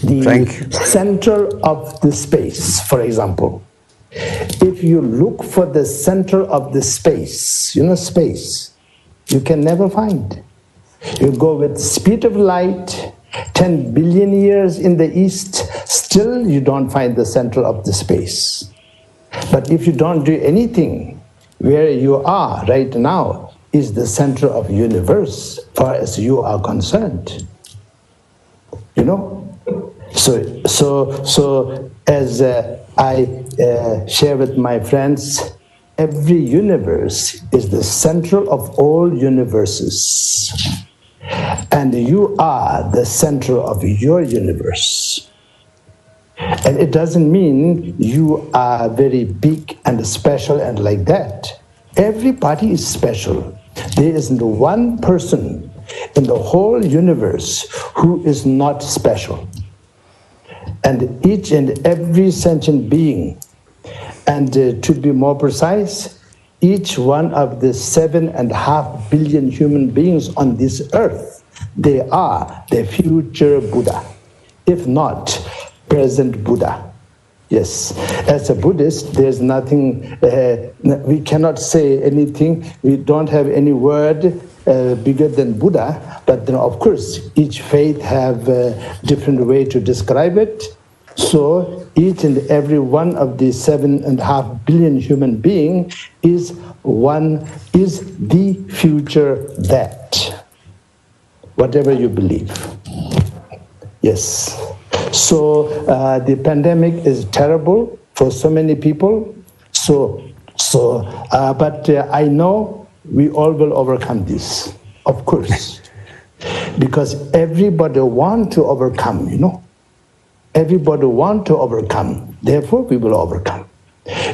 The center of the space, for example. If you look for the center of the space, space, you can never find. You go with speed of light, 10 billion years in the east, still you don't find the center of the space. But if you don't do anything, where you are right now is the center of universe, far as you are concerned. So as I share with my friends, every universe is the center of all universes. And you are the center of your universe. And it doesn't mean you are very big and special and like that. Everybody is special. There isn't one person in the whole universe who is not special. And each and every sentient being, and to be more precise, each one of the 7.5 billion human beings on this earth, they are the future Buddha, if not present Buddha. Yes, as a Buddhist, there's nothing, we cannot say anything, we don't have any word bigger than Buddha, but then of course each faith have a different way to describe it. So each and every one of the 7.5 billion human being is the future that. whatever you believe. Yes. So the pandemic is terrible for so many people. But I know we all will overcome this, of course, because everybody want to overcome. Everybody want to overcome. Therefore, we will overcome.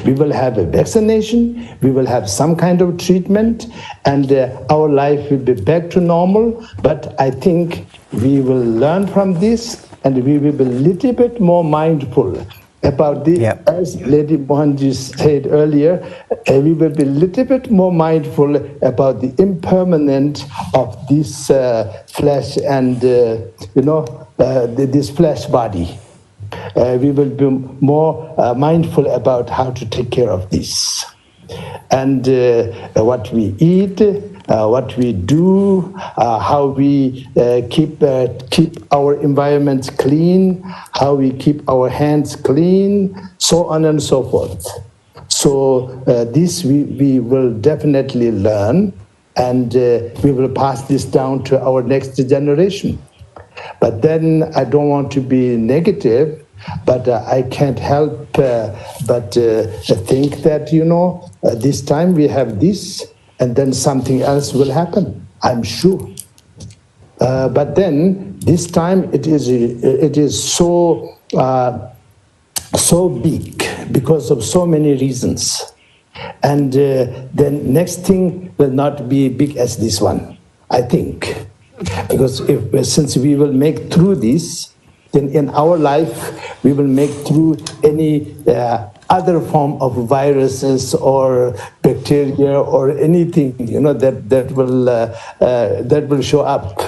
We will have a vaccination, we will have some kind of treatment, and our life will be back to normal. But I think we will learn from this, and we will be a little bit more mindful about the, as Lady Mohini said earlier, we will be a little bit more mindful about the impermanence of this flesh and, this flesh body. We will be more mindful about how to take care of this. And what we eat, what we do, how we keep our environments clean, how we keep our hands clean, so on and so forth. So this we will definitely learn, and we will pass this down to our next generation. But then I don't want to be negative, but I can't help but think that, this time we have this, and then something else will happen, I'm sure. But then this time it is so big because of so many reasons. And then next thing will not be big as this one, I think. Because since we will make through this, then in our life we will make through any other form of viruses or bacteria or anything, that will show up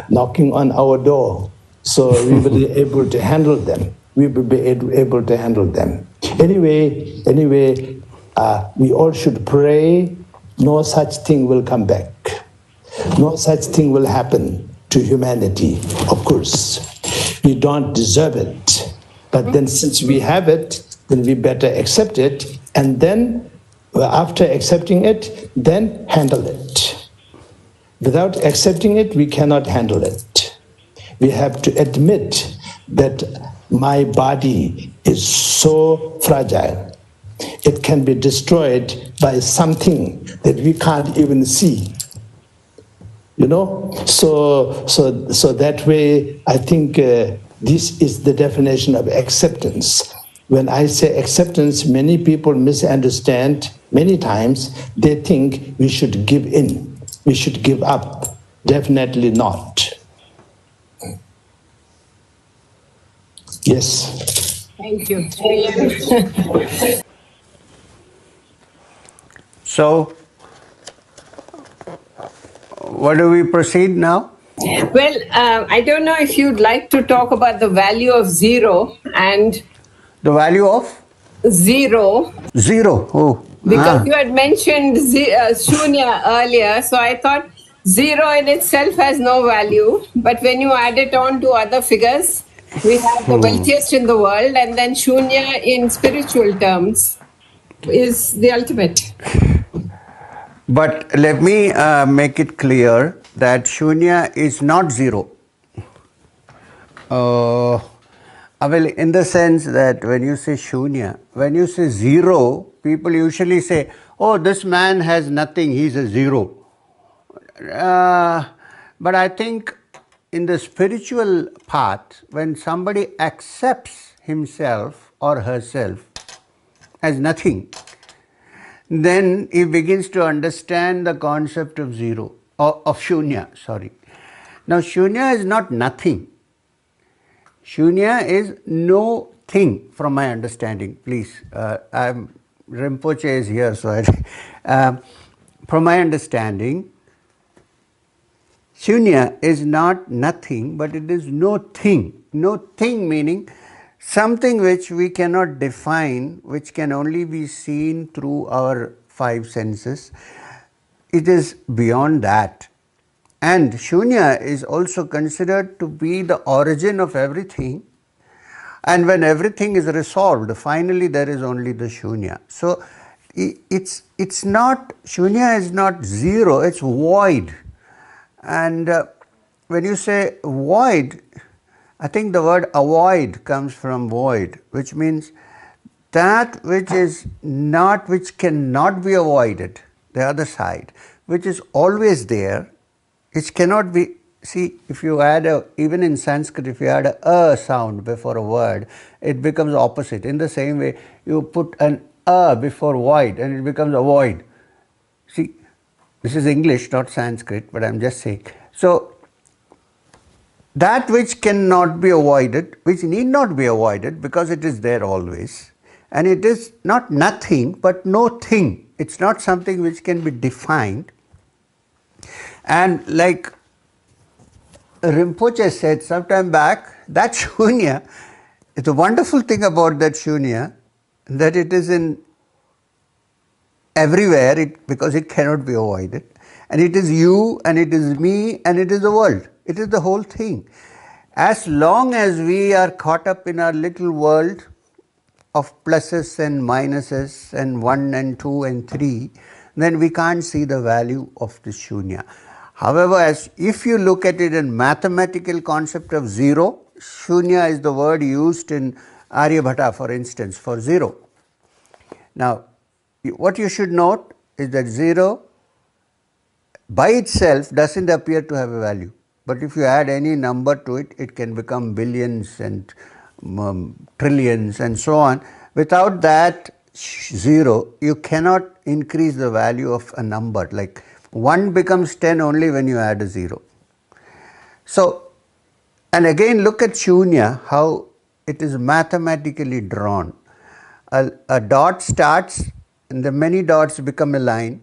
knocking on our door. So we will be able to handle them. We will be able to handle them. Anyway, we all should pray. No such thing will come back. No such thing will happen to humanity, of course. We don't deserve it. But then since we have it, then we better accept it. And then, after accepting it, then handle it. Without accepting it, we cannot handle it. We have to admit that my body is so fragile. It can be destroyed by something that we can't even see. So that way, I think this is the definition of acceptance. When I say acceptance, many people misunderstand. Many times they think we should give in, we should give up. Definitely not. Yes. Thank you. So, what do we proceed now? Well, I don't know if you'd like to talk about the value of zero and The value of zero. zero. Oh, Because you had mentioned shunya earlier, so I thought zero in itself has no value, but when you add it on to other figures, we have the wealthiest in the world, and then shunya in spiritual terms is the ultimate. But let me make it clear that shunya is not zero. Well, in the sense that when you say shunya, when you say zero, people usually say, oh, this man has nothing, he's a zero. But I think in the spiritual path, when somebody accepts himself or herself as nothing, then he begins to understand the concept of zero, or of shunya, sorry. Now, shunya is not nothing. Shunya is no thing from my understanding. Please, Rinpoche is here, so from my understanding, shunya is not nothing, but it is no thing. No thing meaning something which we cannot define, which can only be seen through our five senses. It is beyond that. And shunya is also considered to be the origin of everything. And when everything is resolved, finally there is only the shunya. So it's not, shunya is not zero, it's void. And when you say void, I think the word avoid comes from void, which means that which is not, which cannot be avoided, the other side, which is always there, which cannot be. See, if you add even in Sanskrit, if you add a sound before a word, it becomes opposite. In the same way, you put an a before void and it becomes avoid. See, this is English, not Sanskrit, but I'm just saying. So, that which cannot be avoided, which need not be avoided because it is there always, and it is not nothing but no thing. It's not something which can be defined. And like Rinpoche said sometime back, that shunya, it's a wonderful thing about that shunya, that it is in everywhere because it cannot be avoided. And it is you, and it is me, and it is the world. It is the whole thing. As long as we are caught up in our little world of pluses and minuses and 1 and 2 and 3, then we can't see the value of the shunya. However, as if you look at it in mathematical concept of zero, shunya is the word used in Aryabhata, for instance, for zero. Now, what you should note is that zero by itself doesn't appear to have a value. But if you add any number to it, it can become billions and trillions and so on. Without that zero, you cannot increase the value of a number. Like 1 becomes 10 only when you add a zero. So, and again look at shunya, how it is mathematically drawn. A dot starts and the many dots become a line.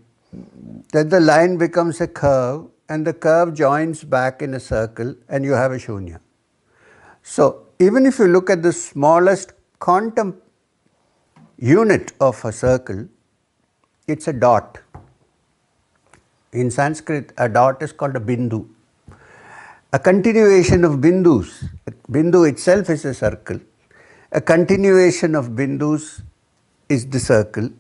Then the line becomes a curve, and the curve joins back in a circle, and you have a shunya. So, even if you look at the smallest quantum unit of a circle, it's a dot. In Sanskrit, a dot is called a bindu. A continuation of bindus. Bindu itself is a circle. A continuation of bindus is the circle,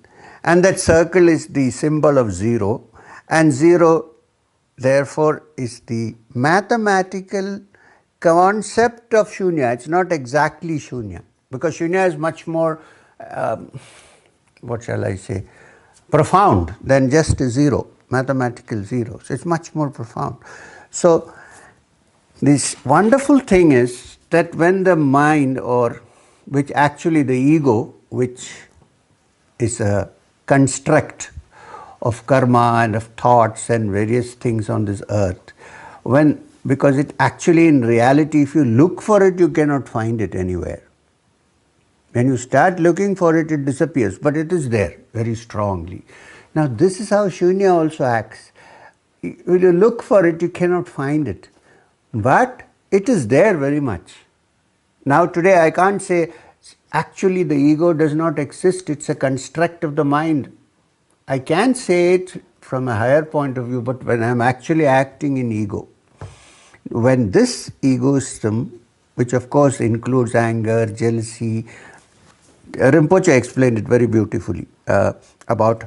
and that circle is the symbol of zero, and zero therefore is the mathematical concept of shunya. It's not exactly shunya, because shunya is much more, what shall I say, profound than just a zero, mathematical zero. So it's much more profound. So this wonderful thing is that when the mind, or which actually the ego, which is a construct of karma and of thoughts and various things on this earth, because it actually in reality, if you look for it, you cannot find it anywhere. When you start looking for it, it disappears, but it is there very strongly. Now this is how shunya also acts. When you look for it, you cannot find it, but it is there very much. Now today I can't say actually the ego does not exist, it's a construct of the mind. I can say it from a higher point of view, but when I'm actually acting in ego, when this egoism, which of course includes anger, jealousy, Rinpoche explained it very beautifully about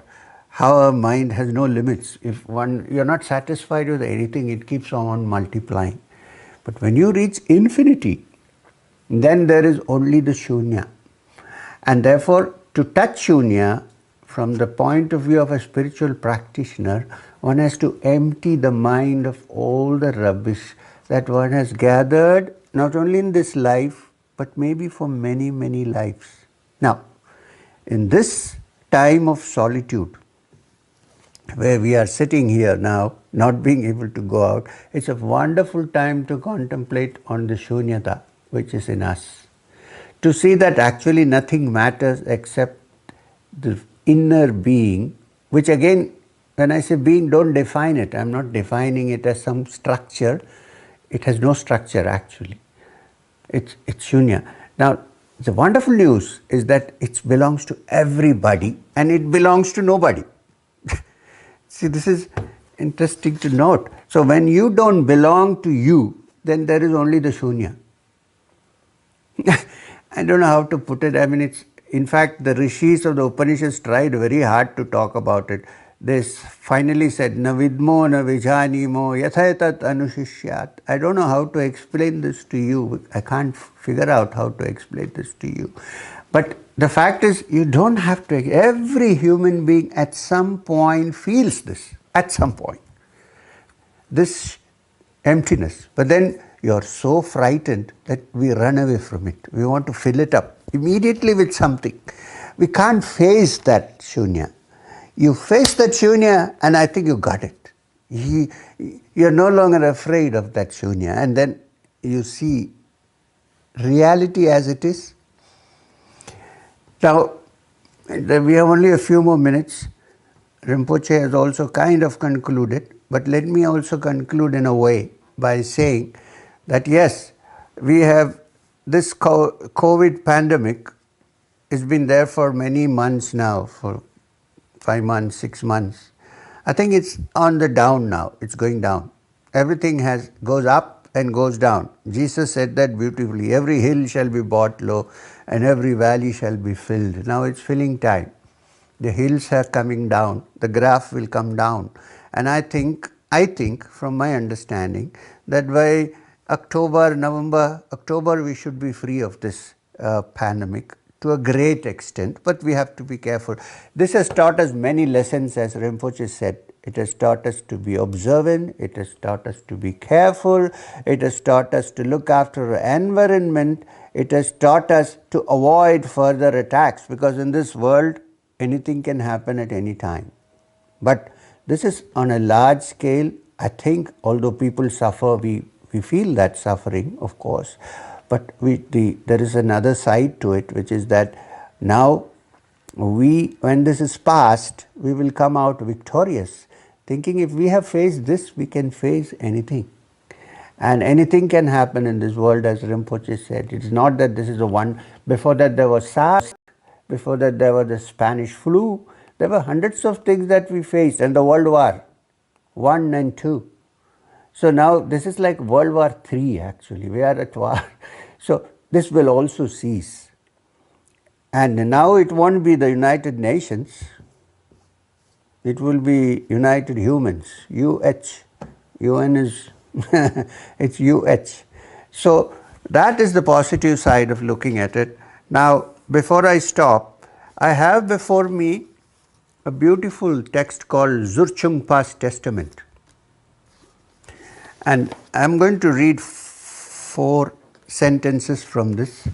how a mind has no limits. If you're not satisfied with anything, it keeps on multiplying. But when you reach infinity, then there is only the shunya. And therefore, to touch shunya from the point of view of a spiritual practitioner, one has to empty the mind of all the rubbish that one has gathered, not only in this life, but maybe for many, many lives. Now, in this time of solitude, where we are sitting here now, not being able to go out, it's a wonderful time to contemplate on the shunyata which is in us. To see that actually nothing matters except the inner being, which again, when I say being, don't define it. I'm not defining it as some structure. It has no structure actually. It's shunya. Now, the wonderful news is that it belongs to everybody and it belongs to nobody. See, this is interesting to note. So when you don't belong to you, then there is only the shunya. I don't know how to put it. I mean, in fact, the rishis of the Upanishads tried very hard to talk about it. this finally said, "Na vidmo na vijanimo yathayatat anushishyat." I don't know how to explain this to you. I can't figure out how to explain this to you. But the fact is, you don't have to. Every human being at some point feels this. At some point, this emptiness. But then you're so frightened that we run away from it. We want to fill it up immediately with something. We can't face that shunya. You face that shunya, and I think you got it. You're no longer afraid of that shunya, and then you see reality as it is. Now, we have only a few more minutes. Rinpoche has also kind of concluded, but let me also conclude in a way by saying that yes, we have this COVID pandemic has been there for many months now, for 5 months, 6 months. I think it's on the down now. It's going down. Everything goes up and goes down. Jesus said that beautifully. Every hill shall be brought low and every valley shall be filled. Now it's filling time. The hills are coming down. The graph will come down. And I think from my understanding that by October we should be free of this pandemic to a great extent, but we have to be careful. This has taught us many lessons, as Rinpoche said. It has taught us to be observant, it has taught us to be careful, it has taught us to look after our environment, it has taught us to avoid further attacks, because in this world anything can happen at any time. But this is on a large scale. I think although people suffer, we feel that suffering, of course, but there is another side to it, which is that now when this is past, we will come out victorious, thinking if we have faced this, we can face anything. And anything can happen in this world, as Rinpoche said. It's not that this is the one. Before that there was SARS, before that there was the Spanish flu. There were hundreds of things that we faced, and the World War I and II. So now this is like World War III actually. We are at war. So this will also cease. And now it won't be the United Nations. It will be United Humans, UH. UN is, it's UH. So that is the positive side of looking at it. Now, before I stop, I have before me a beautiful text called Zurchungpa's Testament. And I'm going to read 4 sentences from this,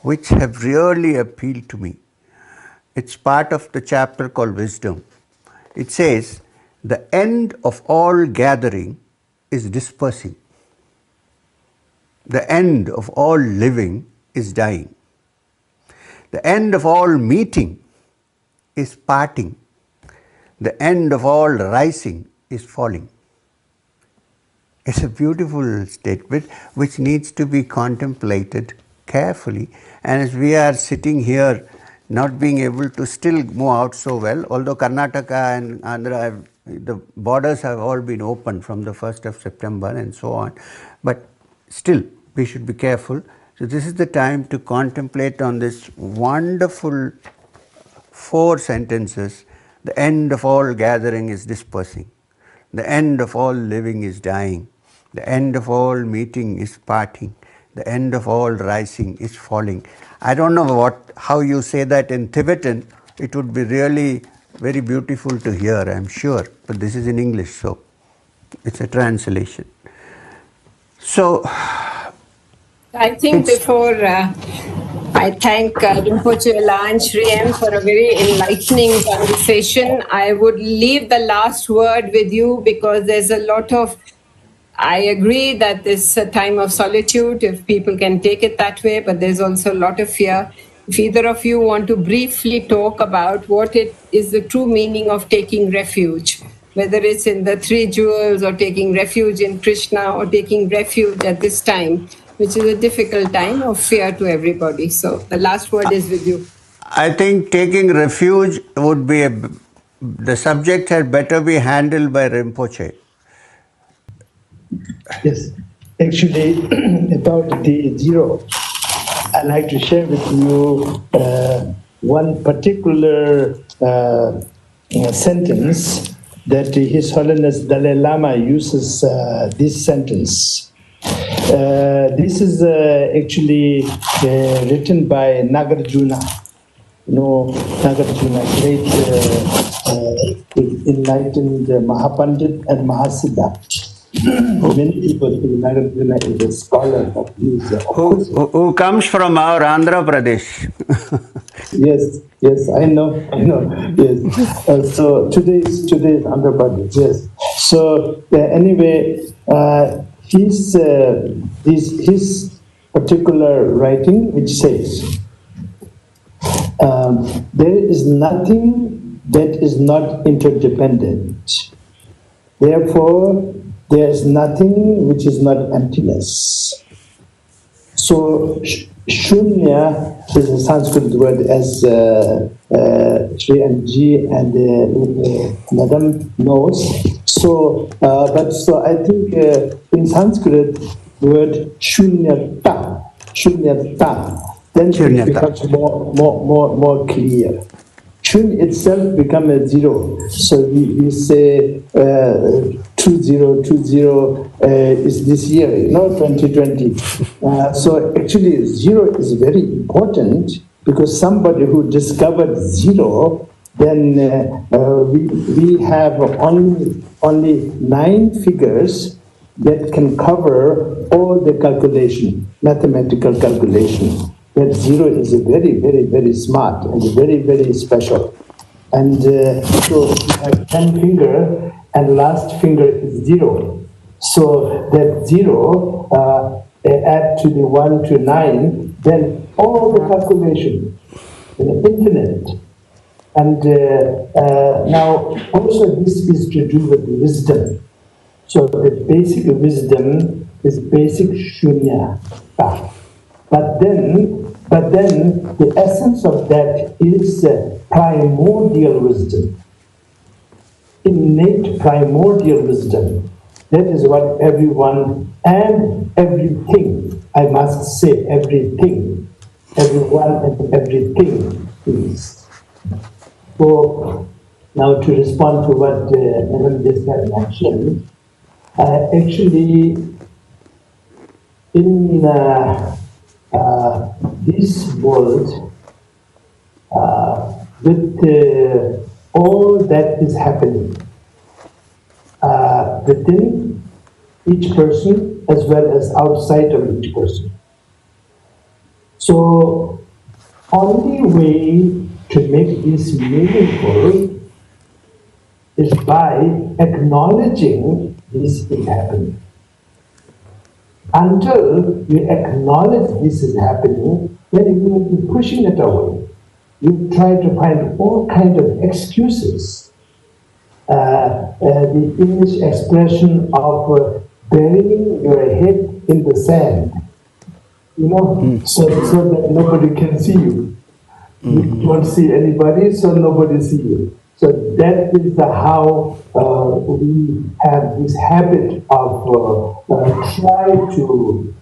which have really appealed to me. It's part of the chapter called Wisdom. It says, "The end of all gathering is dispersing. The end of all living is dying. The end of all meeting is parting. The end of all rising is falling." It's a beautiful statement which needs to be contemplated carefully. And as we are sitting here, not being able to still move out so well, although Karnataka and Andhra, the borders have all been opened from the 1st of September and so on, but still we should be careful. So this is the time to contemplate on this wonderful 4 sentences. The end of all gathering is dispersing. The end of all living is dying. The end of all meeting is parting. The end of all rising is falling. I don't know how you say that in Tibetan. It would be really very beautiful to hear, I'm sure. But this is in English, so it's a translation. So I think before I thank Rinpoche Ella and Sri M for a very enlightening conversation, I would leave the last word with you, because there's a lot of, I agree that this is a time of solitude, if people can take it that way, but there's also a lot of fear. If either of you want to briefly talk about what it is the true meaning of taking refuge, whether it's in the 3 jewels or taking refuge in Krishna or taking refuge at this time, which is a difficult time of fear to everybody. So the last word is with you. I think taking refuge would be the subject had better be handled by Rinpoche. Yes, actually, about the 0, I'd like to share with you one particular sentence that His Holiness Dalai Lama uses this sentence. This is actually written by Nagarjuna. Nagarjuna, great enlightened Mahapandit and Mahasiddha. Many people think Nagarjuna is a scholar, but he is who comes from our Andhra Pradesh. Yes, I know, yes. So today is Andhra Pradesh, yes. So anyway, his particular writing, which says, there is nothing that is not interdependent. Therefore, there is nothing which is not emptiness. So, shunya is a Sanskrit word, as Sri Anji and Madam knows. So, so I think in Sanskrit, the word shunyata, then it becomes more clear. Shun itself becomes a zero. So we say 2020 is this year, 2020. So actually zero is very important, because somebody who discovered zero, then we have only 9 figures that can cover all the calculation, mathematical calculation. That zero is very, very, very smart and very, very special. And so we have 10 fingers, and last finger is 0. So that 0, add to the 1 to 9, then all the calculation, infinite. And now also this is to do with wisdom. So the basic wisdom is basic shunya. But then the essence of that is primordial wisdom, innate primordial wisdom. That is what everyone and everything, I must say everything, everyone and everything is. So now to respond to what Madam Desai mentioned, actually in this world, with all that is happening within each person as well as outside of each person. So, only way to make this meaningful is by acknowledging this is happening. Until you acknowledge this is happening, then you will be pushing it away. You try to find all kinds of excuses. The English expression of burying your head in the sand, so that nobody can see you. You don't see anybody, so nobody sees you. So that is how we have this habit of try to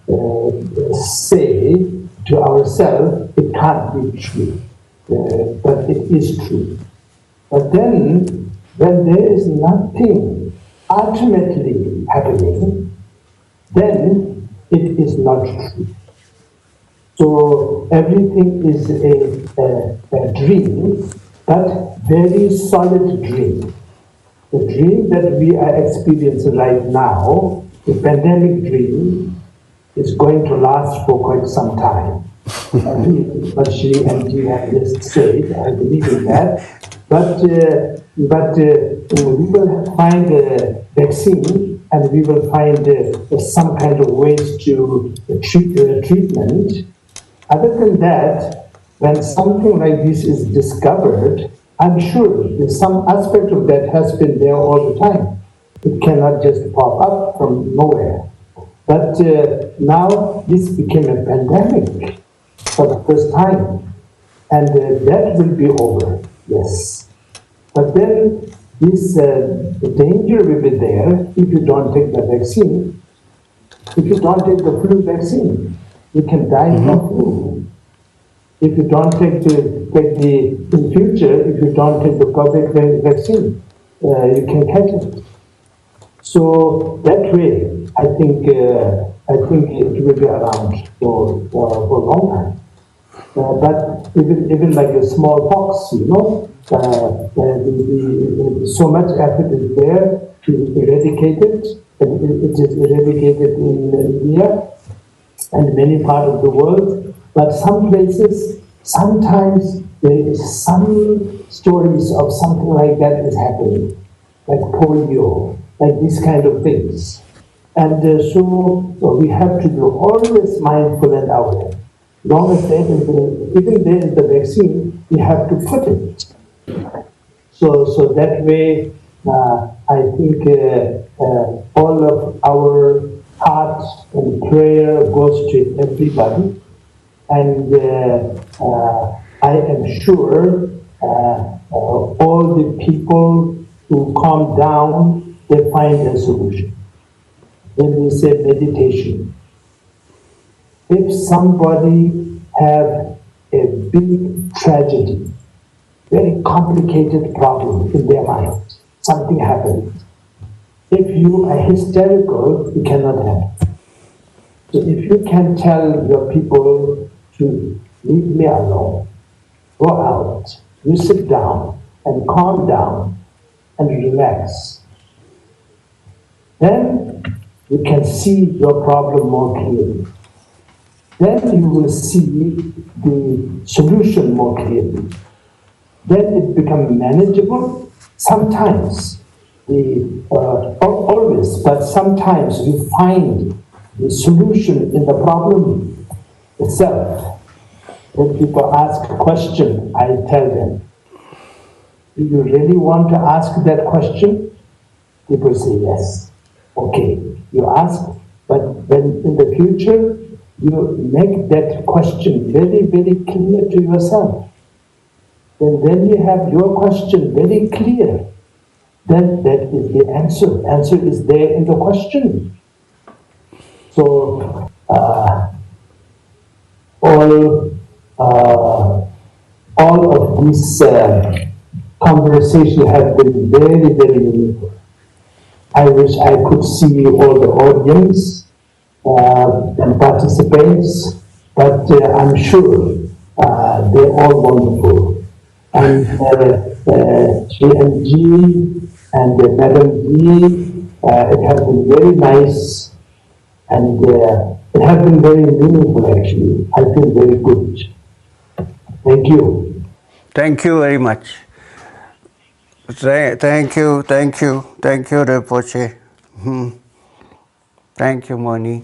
say to ourselves, it can't be true, but it is true. But then, when there is nothing ultimately happening, then it is not true. So everything is a dream, but very solid dream. The dream that we are experiencing right now, the pandemic dream, is going to last for quite some time. What Shri Anji had just said, I believe in that. But we will find a vaccine, and we will find some kind of ways to treatment. Other than that, when something like this is discovered, I'm sure some aspect of that has been there all the time. It cannot just pop up from nowhere. But now this became a pandemic for the first time. And that will be over, yes. But then this danger will be there if you don't take the vaccine. If you don't take the flu vaccine, you can die from flu. If you don't take in future, if you don't take the COVID vaccine, you can catch it. So that way, I think it will be around for a long time. But even like a small fox, so much effort is there to eradicate it, and it is eradicated in India and many parts of the world. But some places, sometimes there is some stories of something like that is happening, like polio, like these kind of things. And so we have to be always mindful and aware. Long as there is even there is the vaccine, we have to put it. So that way, I think all of our heart and prayer goes to everybody. And I am sure all the people who calm down, they find a solution. When we say meditation, if somebody have a big tragedy, very complicated problem in their mind, something happened. If you are hysterical, you cannot help. So if you can tell your people to leave me alone, go out, you sit down and calm down and relax, then you can see your problem more clearly. Then you will see the solution more clearly. Then it becomes manageable. Sometimes, always, but sometimes you find the solution in the problem itself. When people ask a question, I tell them, do you really want to ask that question? People say yes. Okay, you ask, but then in the future, you make that question very, very clear to yourself. And then you have your question very clear. Then that is the answer. Answer is there in the question. So all of these conversations have been very, very meaningful. I wish I could see all the audience and participants, but I'm sure they're all wonderful. And GMG and Madam G, it has been very nice, and it has been very meaningful actually. I feel very good. Thank you. Thank you very much. Thank you, Rinpoche. Thank you, Mohini.